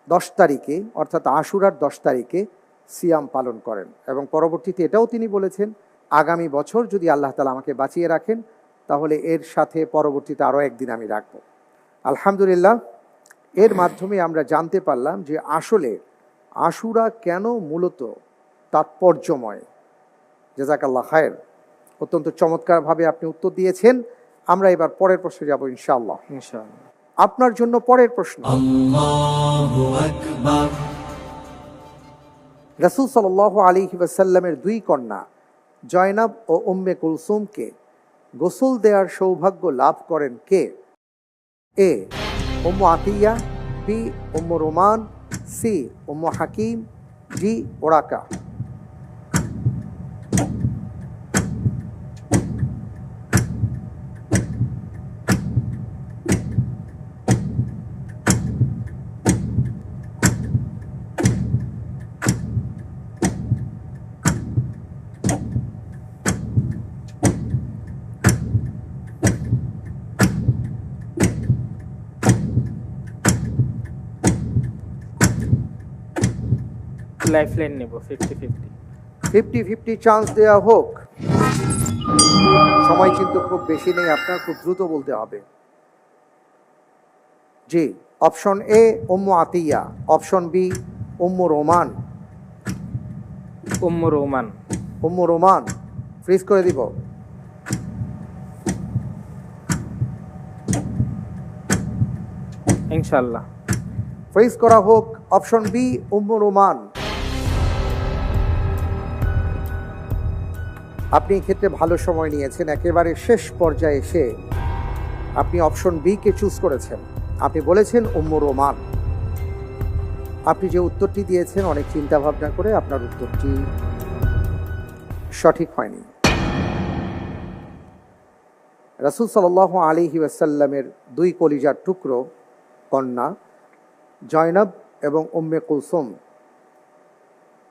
10 তারিখে অর্থাৎ আশুরার 10 তারিখে সিয়াম পালন করেন। এবং পরবর্তীতে এটাও তিনি বলেছেন আগামী বছর যদি আল্লাহ তাআলা আমাকে বাঁচিয়ে রাখেন তাহলে এর সাথে পরবর্তীতে আরও একদিন আমি রাখব। আলহামদুলিল্লাহ, এর মাধ্যমে আমরা জানতে পারলাম যে আসলে আশুরা কেন মূলত তাৎপর্যময়। জাযাকাল্লাহ খায়ের, অত্যন্ত চমৎকারভাবে আপনি উত্তর দিয়েছেন। আমরা এবার পরের প্রশ্নে যাব ইনশাআল্লাহ। আপনার জন্য পরের প্রশ্ন। রাসূল সাল্লাল্লাহু আলাইহি ওয়াসাল্লামের 2 কন্যা জয়নাব ও উম্মে কুলসুমকে গোসল দেওয়ার সৌভাগ্য লাভ করেন কে? এ, উম্মু আতিয়া। B, Ummu Roman. সি, উম্মু হাকিম। ডি, ওরাকা। লাইফলাইন নেব 50-50। 50-50 চান্স দেওয়া হোক। সময় কিন্তু খুব বেশি নেই, আপনার খুব দ্রুত বলতে হবে। জি, option A Ummu Atiya, option B Ummu Roman. Ummu Roman. Ummu Roman freeze করে দিব। ইনশাআল্লাহ ফ্রিজ করা হোক অপশন বি উম্মু রোমান। আপনি ক্ষেত্রে ভালো সময় নিয়েছেন, একেবারে শেষ পর্যায়ে এসে আপনি অপশন বি কে চুজ করেছেন। আপনি বলেছেন উম্মু রোমান। আপনি যে উত্তরটি দিয়েছেন অনেক চিন্তা ভাবনা করে, আপনার উত্তরটি সঠিক হয়নি। রাসূল সাল্লাল্লাহু আলাইহি ওয়াসাল্লামের দুই কলিজার টুকরো কন্যা জয়নব এবং উম্মে কুলসুম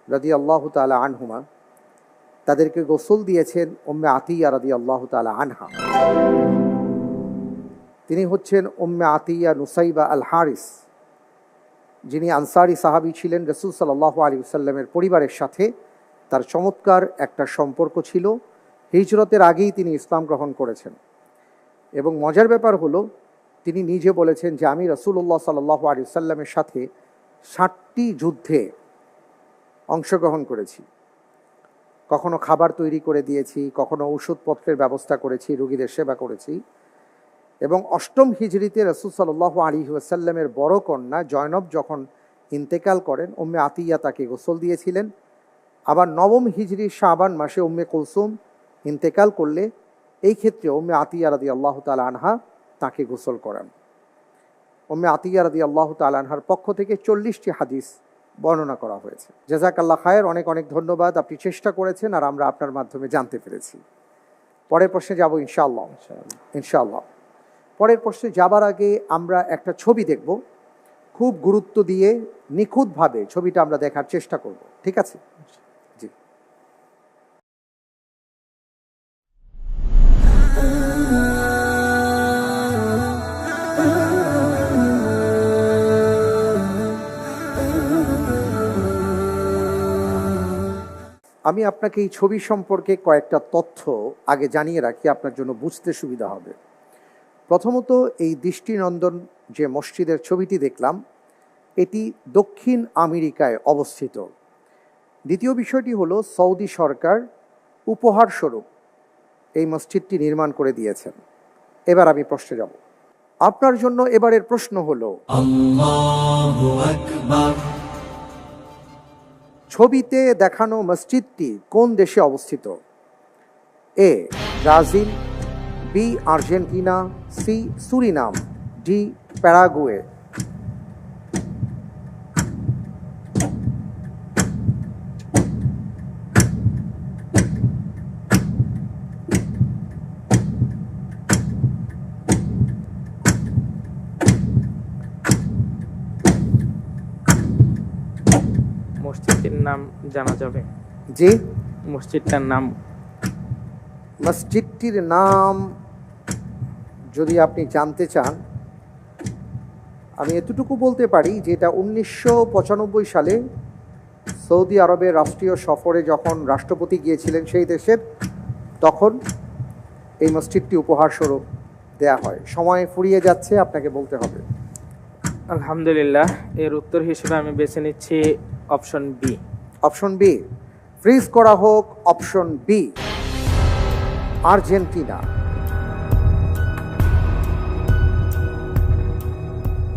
রাদিয়াল্লাহু তাআলা আনহুমা, তাদেরকে গোসল দিয়েছেন উম্মে আতিয়া রাদিয়াল্লাহু তাআলা আনহা। তিনি হচ্ছেন উম্মে আতিয়া নুসাইবা আল হারিস, যিনি আনসারি সাহাবী ছিলেন। রাসূল সাল্লাল্লাহু আলাইহি ওয়াসাল্লামের পরিবারের সাথে তার চমৎকার একটা সম্পর্ক ছিল। হিজরতের আগেই তিনি ইসলাম গ্রহণ করেছেন এবং মজার ব্যাপার হলো তিনি নিজে বলেছেন যে আমি রাসূলুল্লাহ সাল্লাল্লাহু আলাইহি ওয়াসাল্লামের সাথে 60টি যুদ্ধে অংশগ্রহণ করেছি। কখনো খাবার তৈরি করে দিয়েছি, কখনো ঔষধপত্রের ব্যবস্থা করেছি, রোগীদের সেবা করেছি। এবং 8ম হিজরিতে রাসূল সাল্লাল্লাহু আলাইহি ওয়াসাল্লামের বড় কন্যা জয়নব যখন ইন্তেকাল করেন, উম্মে আতিয়া তাকে গোসল দিয়েছিলেন। আবার 9ম হিজরি শাবান মাসে উম্মে কুলসুম ইন্তেকাল করলে এই ক্ষেত্রে উম্মে আতিয়া রাদিয়াল্লাহু তাআলা আনহা তাকে গোসল করান। উম্মে আতিয়া রাদিয়াল্লাহু তাআলা আনহার পক্ষ থেকে 40টি হাদিস বর্ণনা করা হয়েছে। জাযাকাল্লাহ খায়ের, অনেক অনেক ধন্যবাদ। আপনি চেষ্টা করেছেন আর আমরা আপনার মাধ্যমে জানতে পেরেছি। পরের প্রশ্নে যাব ইনশাআল্লাহ। ইনশাআল্লাহ পরের প্রশ্নে যাবার আগে আমরা একটা ছবি দেখব, খুব গুরুত্ব দিয়ে নিখুঁতভাবে ছবিটা আমরা দেখার চেষ্টা করব, ঠিক আছে? জি। আমি আপনাকে এই ছবি সম্পর্কে কয়েকটা তথ্য আগে জানিয়ে রাখি, আপনার জন্য বুঝতে সুবিধা হবে। প্রথমত, এই দৃষ্টিনন্দন যে মসজিদের ছবিটি দেখলাম, এটি দক্ষিণ আমেরিকায় অবস্থিত। দ্বিতীয় বিষয়টি হলো সৌদি সরকার উপহারস্বরূপ এই মসজিদটি নির্মাণ করে দিয়েছেন। এবার আমি প্রশ্নে যাব। আপনার জন্য এবারের প্রশ্ন হলো, আল্লাহু আকবার, ছবিতে দেখানো মসজিদটি কোন দেশে অবস্থিত? A Brazil, B Argentina, C Suriname, D Paraguay. মসজিদের নাম জানা যাবে? জি, মসজিদটার নাম? মসজিদটির নাম যদি আপনি জানতে চান, আমি এতটুকু বলতে পারি যে এটা 1995 সালে সৌদি আরবের রাষ্ট্রীয় সফরে যখন রাষ্ট্রপতি গিয়েছিলেন সেই দেশের, তখন এই মসজিদটি উপহারস্বরূপ দেয়া হয়। সময় ফুরিয়ে যাচ্ছে, আপনাকে বলতে হবে। আলহামদুলিল্লাহ, এর উত্তর হিসেবে আমি বেছে নিচ্ছি option B. Option B freeze করা হোক। Option B Argentina.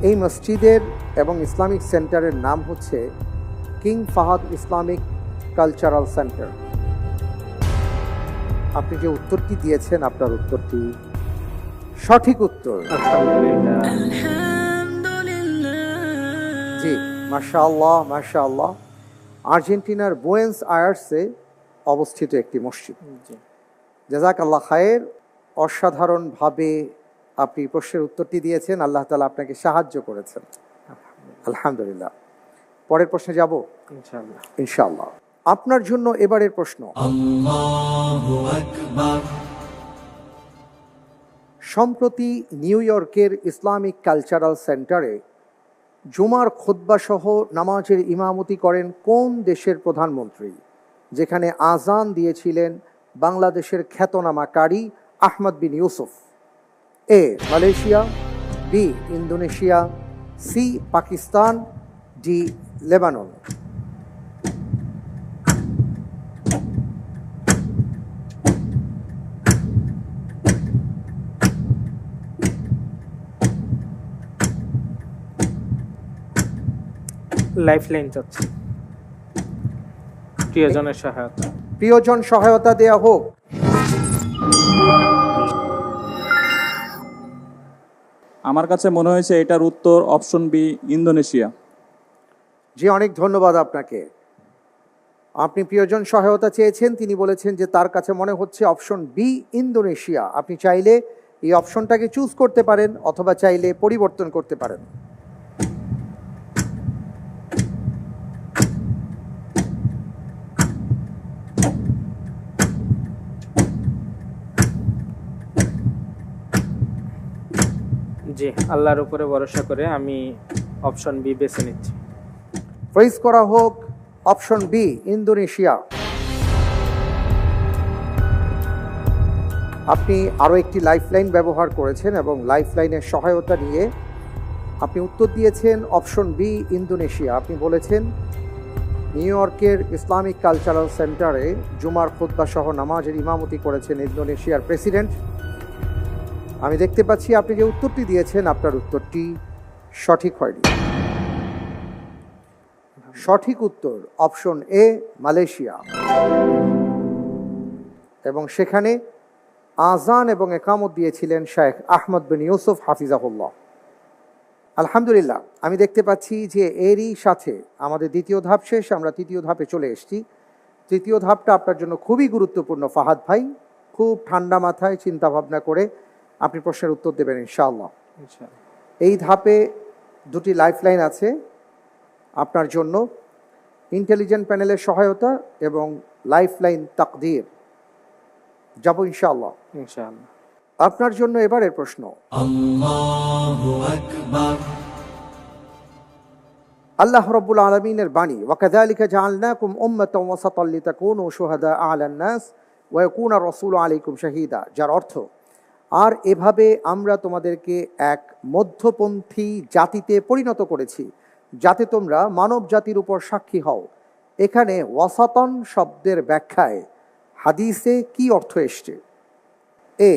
এই মসজিদের এবং ইসলামিক সেন্টারের নাম হচ্ছে King Fahad Islamic Cultural Centre. আপনি যে উত্তরটি দিয়েছেন, আপনার উত্তরটি সঠিক উত্তর। জি, মাশাআল্লাহ মাশাআল্লাহ। আর্জেন্টিনার বুয়েন্স আয়ার্সে অবস্থিত একটি মসজিদ। জাযাকাল্লাহ খায়ের, অসাধারণভাবে আপনি প্রশ্নের উত্তরটি দিয়েছেন। আল্লাহ তাআলা আপনাকে সাহায্য করেছেন, আলহামদুলিল্লাহ। পরের প্রশ্নে যাব ইনশাআল্লাহ। ইনশাআল্লাহ আপনার জন্য এবারের প্রশ্ন, আল্লাহু আকবার। সম্প্রতি নিউ ইয়র্কের ইসলামিক কালচারাল সেন্টারে জুমার খুতবা সহ নামাজের ইমামতি করেন কোন দেশের প্রধানমন্ত্রী, যেখানে আজান দিয়েছিলেন বাংলাদেশের খ্যাতনামা কারি Ahmad bin Yusuf? A Malaysia, B Indonesia, C Pakistan, D Lebanon. Lifeline চাচ্ছি, প্রিয়জনের সহায়তা। প্রিয়জন সহায়তা দেয়া হোক। আমার কাছে মনে হয়েছে এটার উত্তর অপশন বি, ইন্দোনেশিয়া। জি, অনেক ধন্যবাদ আপনাকে। আপনি প্রিয়জন সহায়তা চেয়েছেন, তিনি বলেছেন যে তার কাছে মনে হচ্ছে অপশন বি ইন্দোনেশিয়া। আপনি চাইলে এই অপশনটাকে চুজ করতে পারেন অথবা চাইলে পরিবর্তন করতে পারেন। জি, আল্লাহর উপরে ভরসা করে আমি অপশন বি বেছে নিচ্ছি। ফ্রেজ করা হোক অপশন বি ইন্দোনেশিয়া। আপনি আরও একটি লাইফলাইন ব্যবহার করেছেন এবং লাইফলাইনের সহায়তা নিয়ে আপনি উত্তর দিয়েছেন অপশন বি ইন্দোনেশিয়া। আপনি বলেছেন নিউ ইয়র্কের ইসলামিক কালচারাল সেন্টারে জুমার খুতবা সহ নামাজের ইমামতি করেছেন ইন্দোনেশিয়ার প্রেসিডেন্ট। আমি দেখতে পাচ্ছি আপনি যে উত্তরটি দিয়েছেন আপনার উত্তরটি সঠিক হয়নি। সঠিক উত্তর অপশন এ মালয়েশিয়া, এবং সেখানে আজান এবং একামত দিয়েছিলেন শেখ আহমদ বিন ইউসুফ হাফিজাহুল্লাহ। আলহামদুলিল্লাহ, আমি দেখতে পাচ্ছি যে এরই সাথে আমাদের দ্বিতীয় ধাপ শেষ, আমরা তৃতীয় ধাপে চলে এসেছি। তৃতীয় ধাপটা আপনার জন্য খুবই গুরুত্বপূর্ণ ফাহাদ ভাই। খুব ঠান্ডা মাথায় চিন্তা ভাবনা করে আপনি প্রশ্নের উত্তর দেবেন ইনশাআল্লাহ। এই ধাপে দুটি লাইফলাইন আছে আপনার জন্য, ইন্টেলিজেন্ট প্যানেলের সহায়তা এবং লাইফলাইন তাকদীর। যাব ইনশাআল্লাহ। ইনশাআল্লাহ। আপনার জন্য এবারের প্রশ্ন। আল্লাহু আকবার। আল্লাহ রাব্বুল আলামিনের বাণী, ওয়াকাযালিকা জাআলনাকুম উম্মাতান ওয়াসাতান লিতাকুনু শুহাদা আলান নাস ওয়া ইয়াকুনা রাসূলু আলাইকুম শাহীদা, যার অর্থ আর এভাবে আমরা তোমাদেরকে এক মধ্যপন্থী জাতিতে পরিণত করেছি যাতে তোমরা মানব জাতির উপর সাক্ষী হও। এখানে ওয়াসাতন শব্দের ব্যাখ্যায় হাদিসে কি অর্থ এসছে? এ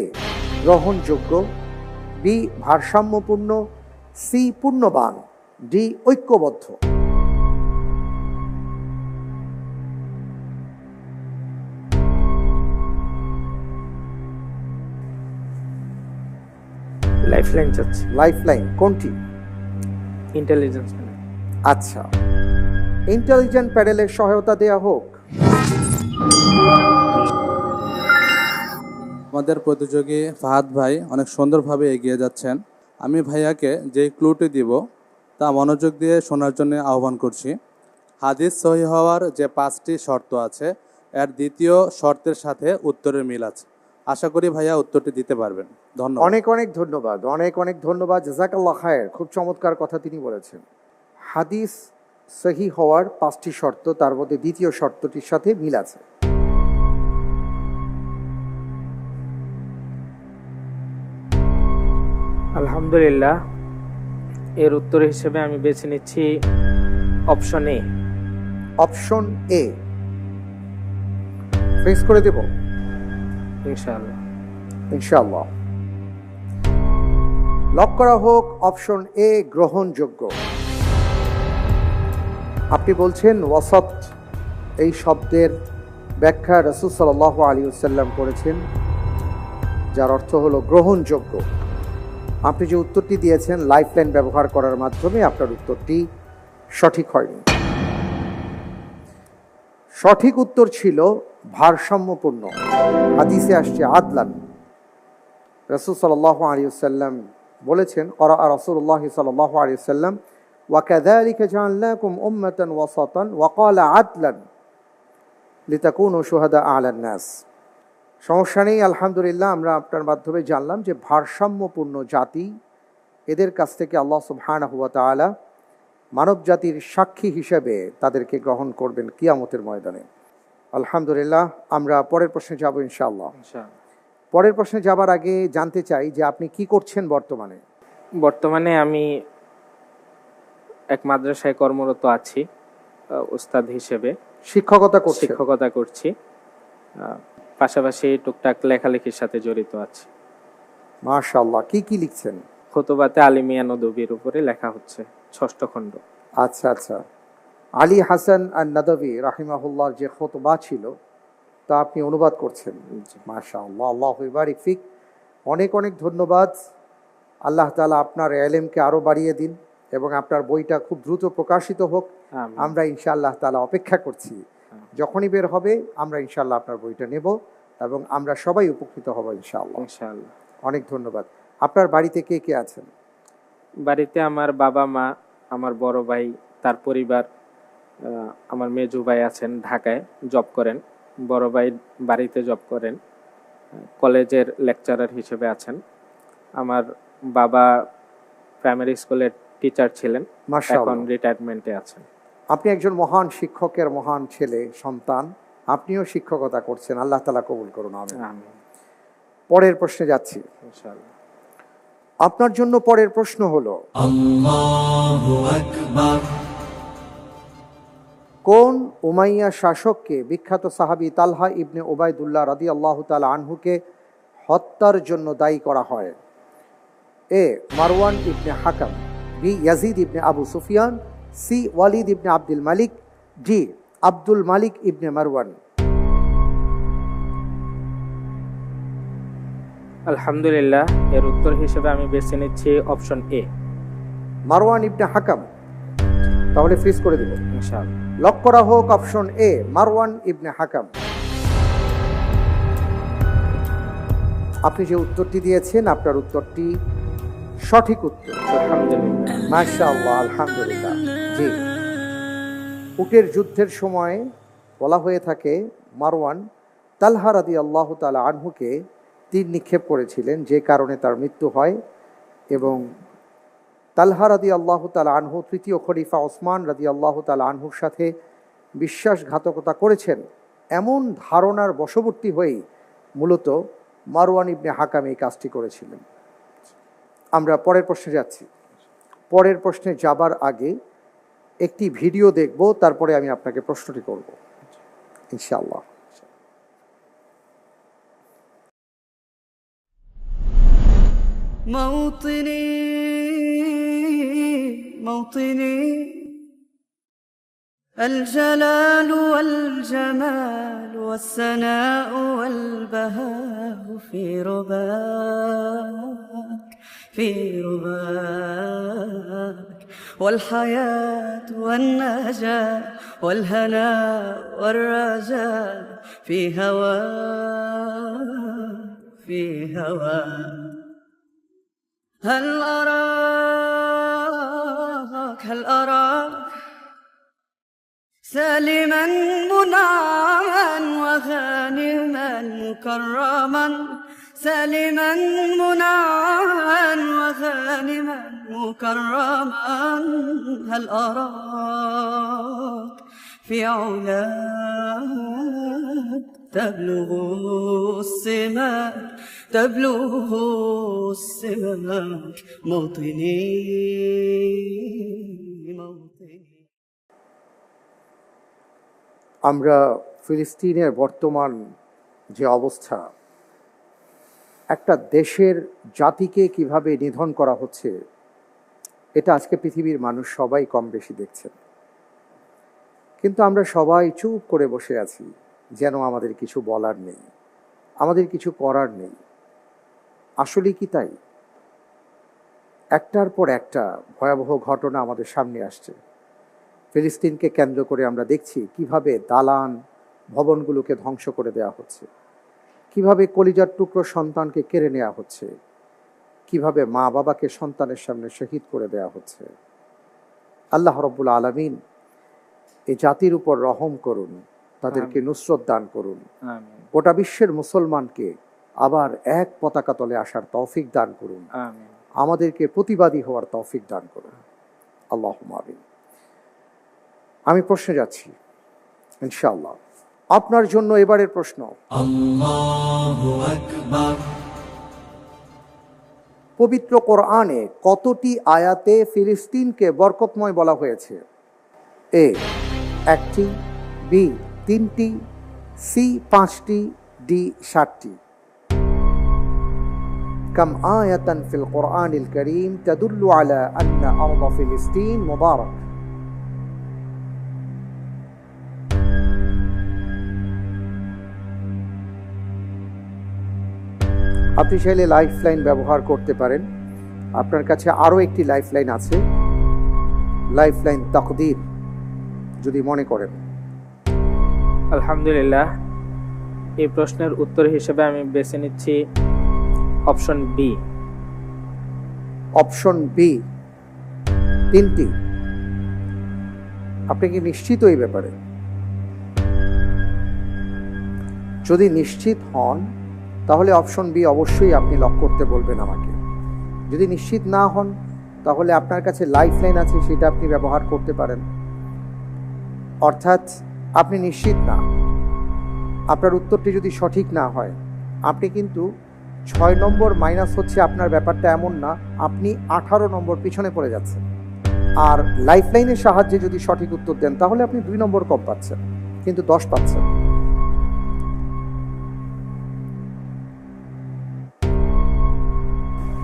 গ্রহণযোগ্য, বি ভারসাম্যপূর্ণ, সি পূর্ণবান, ডি ঐক্যবদ্ধ। লাইফলাইন চাচ্ছি। লাইফলাইন কোনটি? Intelligence panel. আচ্ছা, ইন্টেলিজেন্ট প্যানেলের সহায়তা দেয়া হোক। আমাদের প্রতিযোগী ফাহাদ ভাই অনেক সুন্দরভাবে এগিয়ে যাচ্ছেন। আমি ভাইয়াকে যেই ক্লুটি দিব তা মনোযোগ দিয়ে শোনার জন্য আহ্বান করছি। হাদিস সহিহ হওয়ার যে 5টি শর্ত আছে, এর দ্বিতীয় শর্তের সাথে উত্তরের মিল আছে। আশা করি ভাইয়া উত্তরটি দিতে পারবেন। ধন্যবাদ। অনেক অনেক ধন্যবাদ, অনেক অনেক ধন্যবাদ। জাযাকাল্লাহ খায়ের। খুব চমৎকার কথা তিনি বলেছেন। হাদিস সহিহ হওয়ার 5টি শর্ত, তার মধ্যে দ্বিতীয় শর্তটির সাথে মিল আছে। আলহামদুলিল্লাহ, এর উত্তর হিসেবে আমি বেছে নিচ্ছি option A. Option A fix করে দেব ইনশাআল্লাহ। ইনশাআল্লাহ। লক করা হোক অপশন এ গ্রহণযোগ্য। আপনি বলছেন ওয়াসাত এই শব্দের ব্যাখ্যা রাসূল সাল্লাল্লাহু আলাইহি ওয়াসাল্লাম করেছেন, যার অর্থ হলো গ্রহণযোগ্য। আপনি যে উত্তরটি দিয়েছেন লাইফলাইন ব্যবহার করার মাধ্যমে, আপনার উত্তরটি সঠিক হয়নি। সঠিক উত্তর ছিল ভারসাম্যপূর্ণ। হাদিসে আসছে আদলান। রাসূল সাল্লাল্লাহু আলাইহি ওয়াসাল্লাম বলেছেন, ক্বরা রাসূলুল্লাহ সাল্লাল্লাহু আলাইহি ওয়াসাল্লাম ওয়াকাযালিকা জাআলনাকুম উম্মাতান ওয়াসাতান ওয়া ক্বালা আদলান লিতাকুনু শুহাদা আলান নাস। সমস্যা নেই, আলহামদুলিল্লাহ। আমরা আপনার মাধ্যমে জানলাম যে ভারসাম্যপূর্ণ জাতি, এদের কাছ থেকে আল্লাহ সুবহানাহু ওয়া তাআলা মানব জাতির সাক্ষী হিসেবে তাদেরকে গ্রহণ করবেন কিয়ামতের ময়দানে। আলহামদুলিল্লাহ, আমরা পরের প্রশ্নে যাব ইনশাআল্লাহ। পরের প্রশ্নে যাবার আগে জানতে চাই যে আপনি কি করছেন বর্তমানে? বর্তমানে আমি এক মাদ্রাসায় কর্মরত আছি, উস্তাদ হিসেবে শিক্ষকতা করছি। পাশাপাশি টুকটাক লেখালেখির সাথে জড়িত আছি। মাশাআল্লাহ, কি কি লিখছেন? খুতুবাতে আলিমিয়া নদবীর উপরে লেখা হচ্ছে 6ষ্ঠ খণ্ড। আচ্ছা আচ্ছা, আলী হাসান আর নদভী রাহিমাহুল্লাহর যে খুতবা ছিল তা আপনি অনুবাদ করছেন। মাশাআল্লাহ, আল্লাহু বারিক ফিক। অনেক অনেক ধন্যবাদ। আল্লাহ তাআলা আপনার ইলমকে আরো বাড়িয়ে দিন এবং আপনার বইটা খুব দ্রুত প্রকাশিত হোক। আমরা ইনশাআল্লাহ তাআলা অপেক্ষা করছি। যখনই বের হবে আমরা ইনশাআল্লাহ আপনার বইটা নেব এবং আমরা সবাই উপকৃত হব ইনশাআল্লাহ। অনেক ধন্যবাদ। আপনার বাড়িতে কে কে আছেন? বাড়িতে আমার বাবা মা, আমার বড় ভাই, তার পরিবার, আমার মেজু ভাই আছেন ঢাকায় জব করেন, বড় ভাই বাড়িতে জব করেন, কলেজের লেকচারার হিসেবে আছেন। আমার বাবা প্রাইমারি স্কুলের টিচার ছিলেন, এখন রিটায়ারমেন্টে আছেন। আপনি একজন মহান শিক্ষকের মহান ছেলে সন্তান, আপনিও শিক্ষকতা করছেন। আল্লাহ তাআলা কবুল করুন। আমিন। পরের প্রশ্নে যাচ্ছি ইনশাআল্লাহ। আপনার জন্য পরের প্রশ্ন হলো, আল্লাহু আকবার। কোন উমাইয়া শাসককে বিখ্যাত সাহাবী তালহা ইবনে উবাইদুল্লাহ রাদিয়াল্লাহু তাআলা আনহুকে হত্যার জন্য দায়ী করা হয়? এ মারওয়ান ইবনে হাকাম, বি ইয়াজিদ ইবনে আবু সুফিয়ান, সি ওয়ালিদ ইবনে আব্দুল মালিক, ডি আব্দুল মালিক ইবনে মারওয়ান। আলহামদুলিল্লাহ, এর উত্তর হিসেবে আমি বেছে নিচ্ছি অপশন এ, মারওয়ান ইবনে হাকাম। তাহলে ফ্রিজ করে দিব ইনশাআল্লাহ। লক করা হোক অপশন এ, মারওয়ান ইবনে হাকাম। আপনি যে উত্তরটি দিয়েছেন আপনার উত্তরটি সঠিক উত্তর। আলহামদুলিল্লাহ, মাশাআল্লাহ, আলহামদুলিল্লাহ। জি, উটের যুদ্ধের সময় বলা হয়ে থাকে মারওয়ান তালহা রাদিয়াল্লাহু তাআলা আনহুকে তীর নিক্ষেপ করেছিলেন, যে কারণে তার মৃত্যু হয়। এবং তালহা রাদিয়াল্লাহু তাআলা আনহু তৃতীয় খলিফা ওসমান রাদিয়াল্লাহু তাআলা আনহুর সাথে বিশ্বাসঘাতকতা করেছেন এমন ধারণার বশবর্তী হয়েই মূলত মারওয়ান ইবনে হাকাম এই কাজটি করেছিলেন। আমরা পরের প্রশ্নে যাচ্ছি। পরের প্রশ্নে যাবার আগে একটি ভিডিও দেখব, তারপরে আমি আপনাকে প্রশ্নটি করব ইনশাআল্লাহ। موطني موطني الجلال والجمال والثناء والبهاء في رباك في رباك، والحياة والنجاة والهناء والرجاء في هواك في هواك. هل أراك سالما منعما وغانما مكرما، سالما منعما وغانما مكرما. هل أراك في علاك تبلغ السماء تبلغ السماك موطني موطني. আমরা ফিলিস্তিনের বর্তমান যে অবস্থা, একটা দেশের জাতিকে কিভাবে নিধন করা হচ্ছে, এটা আজকে পৃথিবীর মানুষ সবাই কম বেশি দেখছেন। কিন্তু আমরা সবাই চুপ করে বসে আছি, যেন আমাদের কিছু বলার নেই, আমাদের কিছু করার নেই। আসলে কি তাই? একটার পর একটা ভয়াবহ ঘটনা আমাদের সামনে আসছে। ফিলিস্তিনকে কেন্দ্র করে আমরা দেখছি কিভাবে দালান ভবনগুলোকে ধ্বংস করে দেওয়া হচ্ছে, কিভাবে কলিজার টুকরো সন্তানকে কেড়ে নেওয়া হচ্ছে, কিভাবে মা বাবাকে সন্তানের সামনে শহীদ করে দেওয়া হচ্ছে। আল্লাহ রাব্বুল আলামিন এই জাতির উপর রহম করুন, তাদেরকে নুসরত দান করুন, গোটা বিশ্বের মুসলমানকে আবার এক পতাকা তলে আসার তৌফিক দান করুন, আমাদেরকে প্রতিবাদী হওয়ার তৌফিক দান করুন। আল্লাহুম্মা আমিন। আমি প্রশ্নে যাচ্ছি ইনশাআল্লাহ। আপনার জন্য এবারের প্রশ্ন, আল্লাহু আকবার। পবিত্র কোরআনে কতটি আয়াতে ফিলিস্তিনকে বরকতময় বলা হয়েছে? এ 1টি, বি 3টি, সি 5টি, ডি 7টি। كم آية في القرآن الكريم تدل على أن أرض فلسطين مبارك؟ আপনি চাইলে লাইফ লাইন ব্যবহার করতে পারেন। আপনার কাছে আরও একটি লাইফ লাইন আছে, লাইফ লাইন তাকদীর, যদি মনে করেন। আলহামদুলিল্লাহ, এই প্রশ্নের উত্তর হিসেবে আমি বেছে নিচ্ছি অপশন বি। অপশন বি 3টি। আপনি কি নিশ্চিত এই ব্যাপারে? যদি নিশ্চিত হন তাহলে অপশন বি অবশ্যই আপনি লক করতে বলবেন আমাকে। যদি নিশ্চিত না হন তাহলে আপনার কাছে লাইফ লাইন আছে, সেটা আপনি ব্যবহার করতে পারেন। অর্থাৎ আপনি নিশ্চিত না, আপনার উত্তরটি যদি সঠিক না হয়, আপনি কিন্তু 6 নম্বর মাইনাস হচ্ছে আপনার ব্যাপারটা এমন না, আপনি 18 নম্বর পিছনে পড়ে যাচ্ছেন। আর লাইফ লাইনের সাহায্যে যদি সঠিক উত্তর দেন তাহলে আপনি 2 নম্বর কম পাচ্ছেন, কিন্তু 10 পাচ্ছেন।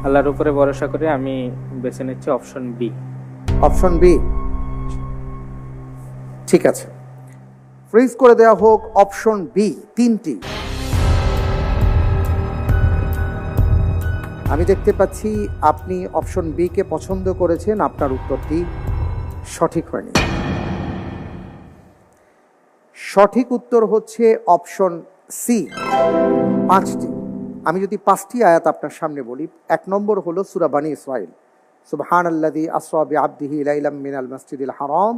আল্লাহর উপরে ভরসা করে আমি বেছে নিচ্ছি অপশন বি। অপশন বি ঠিক আছে, ফ্রিজ করে দেওয়া হোক অপশন বি 3টি। আমি দেখতে পাচ্ছি আপনি অপশন বি কে পছন্দ করেছেন, আপনার উত্তরটি সঠিক হয়নি। সঠিক উত্তর হচ্ছে অপশন সি 5টি। আমি যদি 5টি আয়াত আপনার সামনে বলি, 1 নম্বর হলো সূরা বনী ইসরাঈল, সুবহানাল্লাযী আসরা বিআবদিহি লাইলাম মিনাল মাসজিদিল হারাম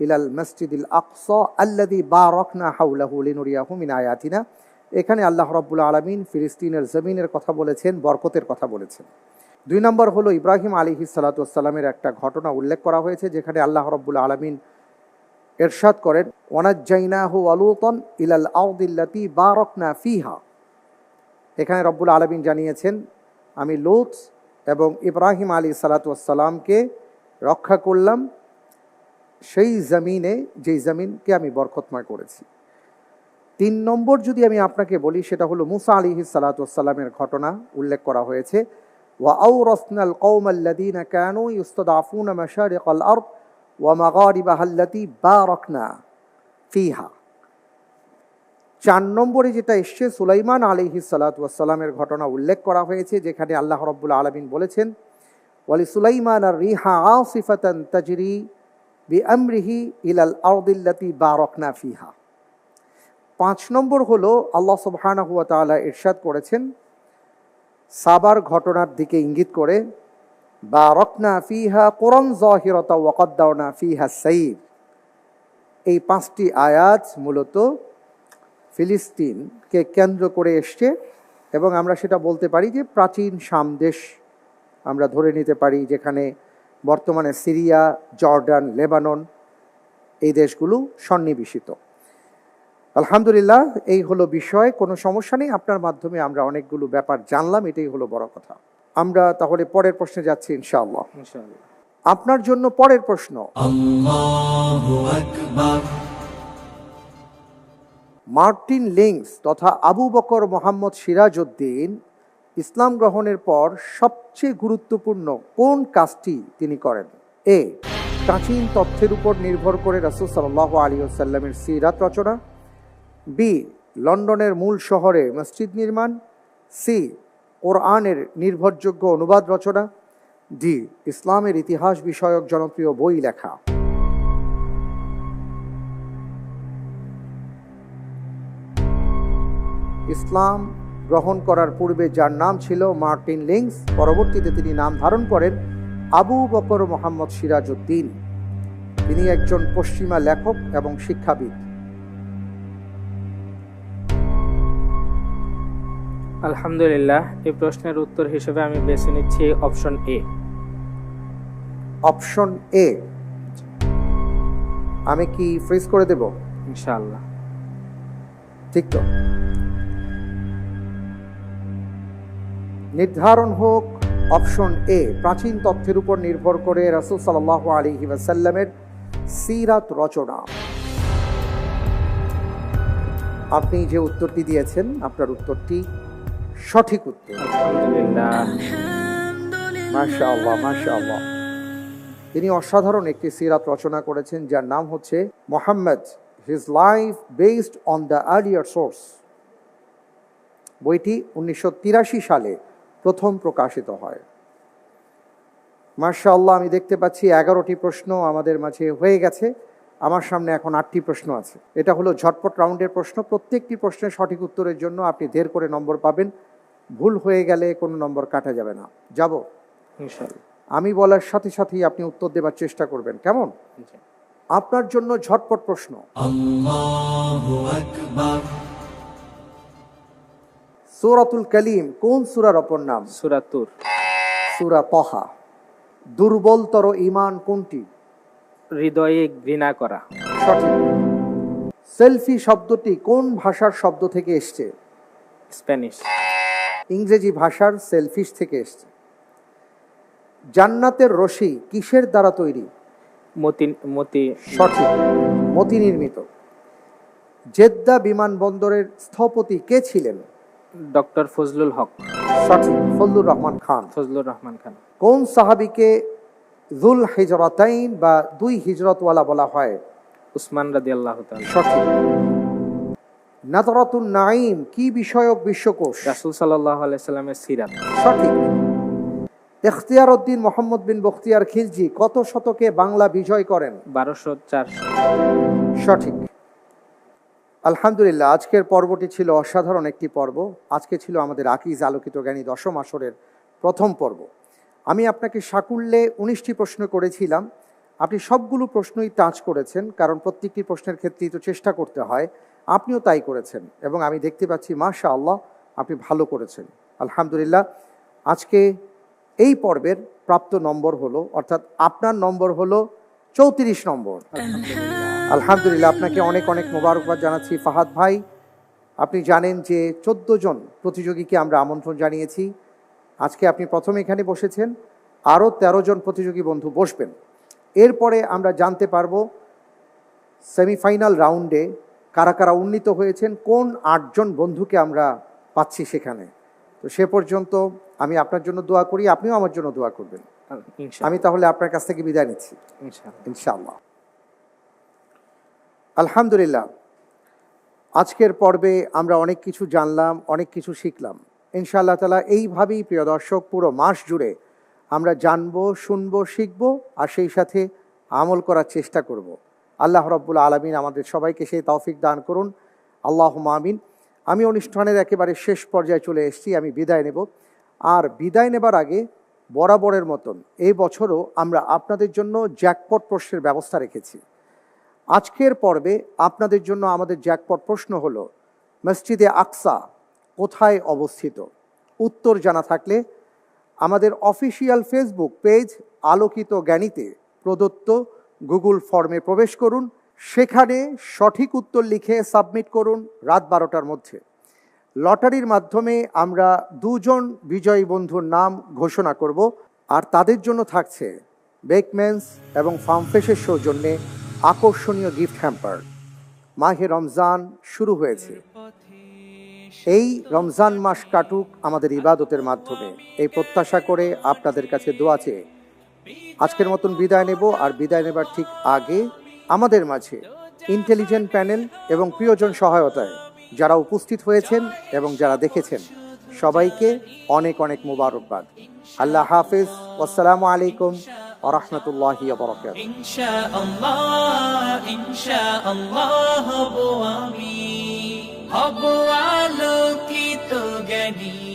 ইলাল মাসজিদিল আকসা আল্লাযী বারাকনা হাওলাহু লিনুরিয়াহু মিন আয়াতিনা। এখানে আল্লাহ রাব্বুল আলামিন ফিলিস্তিনের জমিনের কথা বলেছেন, বরকতের কথা বলেছেন। 2 নম্বর হলো ইব্রাহিম আলাইহিস সালাতু ওয়াস সালামের একটা ঘটনা উল্লেখ করা হয়েছে, যেখানে আল্লাহ রাব্বুল আলামিন ইরশাদ করেন, ওয়ানাজ্জাইনাহু ওয়া লূতান ইলাল আরদিল্লাতী বারাকনা ফিহা। এখানে রব্বুল আলামিন জানিয়েছেন, আমি লূত এবং ইব্রাহিম আলাইহিস সালাতু ওয়াস সালামকে রক্ষা করলাম সেই জমিনে, যেই জমিনকে আমি বরকতময় করেছি। 3 নম্বর যদি আমি আপনাকে বলি, সেটা হলো মুসা আলাইহিস সালাতু ওয়াস সালামের ঘটনা উল্লেখ করা হয়েছে, ওয়া আওরাসনাল কওমাল্লাযীনা কানু ইস্তাদআফুনা মাশারিকাল আরদ ওয়া মাগারিবাহা আল্লাতী বারাকনা ফিহা। 4 নম্বরে যেটা এসছে, সুলাইমান আলাইহিস সালাতু ওয়াস সালামের ঘটনা উল্লেখ করা হয়েছে, যেখানে আল্লাহ রাব্বুল আলামিন বলেছেন, ওয়ালি সুলাইমান আর-রিহা আসিফাতান তাজরি বিআমরিহি ইলাল আরদিল্লাতী বারাকনা ফিহা। 5 নম্বর হলো আল্লাহ সুবহানাহু ওয়া তাআলা ইরশাদ করেছেন সাবার ঘটনার দিকে ইঙ্গিত করে, বারাকনা ফিহা কুরান যাহিরাতা ওয়া কদ্দারনা ফিহা সাইর। এই 5টি আয়াত মূলত ফিলিস্তিনকে কেন্দ্র করে এসছে, এবং আমরা সেটা বলতে পারি যে প্রাচীন শাম দেশ আমরা ধরে নিতে পারি, যেখানে বর্তমানে সিরিয়া, জর্ডান, লেবানন এই দেশগুলো সন্নিবেশিত। আলহামদুলিল্লাহ, এই হলো বিষয়, কোনো সমস্যা নেই। আপনার মাধ্যমে আমরা অনেকগুলো ব্যাপার জানলাম, এটাই হলো বড় কথা। আমরা তাহলে পরের প্রশ্নে যাচ্ছি ইনশাআল্লাহ। আপনার জন্য পরের প্রশ্ন, আল্লাহু আকবার। মার্টিন লিংস তথা আবু বকর মোহাম্মদ সিরাজউদ্দিন ইসলাম গ্রহণের পর সবচেয়ে গুরুত্বপূর্ণ কোন কাজটি তিনি করেন? এ, প্রাচীন তথ্যের উপর নির্ভর করে রাসূল সাল্লাল্লাহু আলাইহি ওয়াসাল্লামের সিরাত রচনা। বি, লন্ডনের মূল শহরে মসজিদ নির্মাণ। সি, কোরআনের নির্ভরযোগ্য অনুবাদ রচনা। ডি, ইসলামের ইতিহাস বিষয়ক জনপ্রিয় বই লেখা। ইসলাম গ্রহণ করার পূর্বে যার নাম ছিল মার্টিন লিংস, পরবর্তীতে তিনি নাম ধারণ করেন আবু বকর মোহাম্মদ সিরাজউদ্দিন। তিনি একজন পশ্চিমা লেখক এবং শিক্ষাবিদ। আলহামদুলিল্লাহ, এই প্রশ্নের উত্তর হিসেবে আমি বেছে নিচ্ছি অপশন এ। অপশন এ আমি কি ফ্রিজ করে দেব? ইনশাআল্লাহ। ঠিক তো। নির্ধারণ হোক অপশন এ, প্রাচীন তথ্যের উপর নির্ভর করে রাসূল সাল্লাল্লাহু আলাইহি ওয়াসাল্লামের সিরাত রচনা। আপনি যে উত্তরটি দিয়েছেন আপনার উত্তরটি সঠিক উত্তর। আলহামদুলিল্লাহ। মাশাআল্লাহ, মাশাআল্লাহ। তিনি অসাধারণ একটি সিরাত রচনা করেছেন যার নাম হচ্ছে Muhammad, his life based on the earlier source. বইটি 1983 সালে প্রথম প্রকাশিত হয়। মাশাআল্লাহ, আমি দেখতে পাচ্ছি 11টি প্রশ্ন আমাদের মাঝে হয়ে গেছে। আমার সামনে এখন 8টি প্রশ্ন আছে। এটা হলো ঝটপট রাউন্ডের প্রশ্ন। প্রত্যেকটি প্রশ্নের সঠিক উত্তরের জন্য আপনি 1.5 করে নম্বর পাবেন। ভুল হয়ে গেলে কোনো নম্বর কাটা যাবে না। যাব ইনশাআল্লাহ। আমি বলার সাথে সাথেই আপনি উত্তর দেবার চেষ্টা করবেন, কেমন? আপনার জন্য ঝটপট প্রশ্ন। আল্লাহু আকবার। সূরাতুল কালিম কোন সূরার অপর নাম? সূরা তুর। সূরা তাহা। দুর্বলতর ঈমান কোনটি? হৃদয়ে ঘৃণা করা। সঠিক। সেলফি শব্দটি কোন ভাষার শব্দ থেকে এসেছে? স্প্যানিশ। ইংরেজি ভাষার সেলফিশ থেকে এসেছে। জান্নাতের রশি কিসের দ্বারা তৈরি? মতি। সঠিক, মতি নির্মিত। জেদ্দা বিমানবন্দরের স্থপতি কে ছিলেন? ডক্টর ফজলুল হক। সঠিক, ফজলুর রহমান খান। ফজলুর রহমান খান। কোন সাহাবীকে যুল হিজরাতাইন বা দুই হিজরতওয়ালা বলা হয়? উসমান রাদিয়াল্লাহু তাআলা। সঠিক। নাযরাতুন নাঈম কি বিষয়ক বিশ্বকোষ? রাসূল সাল্লাল্লাহু আলাইহি সাল্লামের সিরাত। সঠিক। ইখতিয়ার উদ্দিন মোহাম্মদ বিন বখতিয়ার খিলজি কত শতকে বাংলা বিজয় করেন? 1204। সঠিক। আলহামদুলিল্লাহ, আজকের পর্বটি ছিল অসাধারণ একটি পর্ব। আজকে ছিল আমাদের আকিজ আলোকিত জ্ঞানী দশম আসরের প্রথম পর্ব। আমি আপনাকে সাকুল্যে 19টি প্রশ্ন করেছিলাম। আপনি সবগুলো প্রশ্নই টাচ করেছেন, কারণ প্রত্যেকটি প্রশ্নের ক্ষেত্রেই তো চেষ্টা করতে হয়। আপনিও তাই করেছেন এবং আমি দেখতে পাচ্ছি মাশাআল্লাহ আপনি ভালো করেছেন। আলহামদুলিল্লাহ, আজকে এই পর্বের প্রাপ্ত নম্বর হলো, অর্থাৎ আপনার নম্বর হলো 34 নম্বর। আলহামদুলিল্লাহ, আপনাকে অনেক অনেক মোবারকবাদ জানাচ্ছি ফাহাদ ভাই। আপনি জানেন যে 14 জন প্রতিযোগীকে আমরা আমন্ত্রণ জানিয়েছি। আজকে আপনি প্রথম এখানে বসেছেন, আরও 13 জন প্রতিযোগী বন্ধু বসবেন। এরপরে আমরা জানতে পারবো সেমিফাইনাল রাউন্ডে কারা কারা উন্নীত হয়েছেন, কোন 8 জন বন্ধুকে আমরা পাচ্ছি সেখানে। তো সে পর্যন্ত আমি আপনার জন্য দোয়া করি, আপনিও আমার জন্য দোয়া করবেন। আমি তাহলে আপনার কাছ থেকে বিদায় নিচ্ছি ইনশাআল্লাহ। আলহামদুলিল্লাহ, আজকের পর্বে আমরা অনেক কিছু জানলাম, অনেক কিছু শিখলাম। ইনশাআল্লাহ তাআলা এইভাবেই প্রিয় দর্শক পুরো মাস জুড়ে আমরা জানবো, শুনবো, শিখবো আর সেই সাথে আমল করার চেষ্টা করব। আল্লাহ রাব্বুল আলামিন আমাদের সবাইকে সেই তৌফিক দান করুন, আল্লাহুম্মা আমিন। আমি অনুষ্ঠানের একেবারে শেষ পর্যায়ে চলে এসেছি, আমি বিদায় নেব। আর বিদায় নেবার আগে বরাবরের মতন এই বছরও আমরা আপনাদের জন্য জ্যাকপট প্রশ্নের ব্যবস্থা রেখেছি। আজকের পর্বে আপনাদের জন্য আমাদের জ্যাকপট প্রশ্ন হলো, মসজিদে আকসা কোথায় অবস্থিত? উত্তর জানা থাকলে আমাদের অফিসিয়াল ফেসবুক পেজ আলোকিত জ্ঞানীতে প্রদত্ত গুগল ফর্মে প্রবেশ করুন, সেখানে সঠিক উত্তর লিখে সাবমিট করুন রাত 12টার মধ্যে। লটারির মাধ্যমে আমরা 2 জন বিজয়ী বন্ধুর নাম ঘোষণা করব, আর তাদের জন্য থাকছে বেকমেন্স এবং ফার্মফ্রেশের সৌজন্যে আকর্ষণীয় গিফট হ্যাম্পার। মাহে রমজান শুরু হয়েছে, এই রমজান মাস কাটুক আমাদের ইবাদতের মাধ্যমে, এই প্রত্যাশা করে আপনাদের কাছে দোয়া চেয়ে আজকের মতন বিদায় নেব। আর বিদায় নেবার ঠিক আগে আমাদের মাঝে ইন্টেলিজেন্ট প্যানেল এবং প্রিয়জন সহায়তায় যারা উপস্থিত হয়েছেন এবং যারা দেখেছেন সবাইকে অনেক অনেক মোবারকবাদ। আল্লাহ হাফেজ, আসসালামু আলাইকুম ওয়া রাহমাতুল্লাহি ওয়া বারাকাতুহু। ইনশাআল্লাহ হব আলোকিত জ্ঞানী।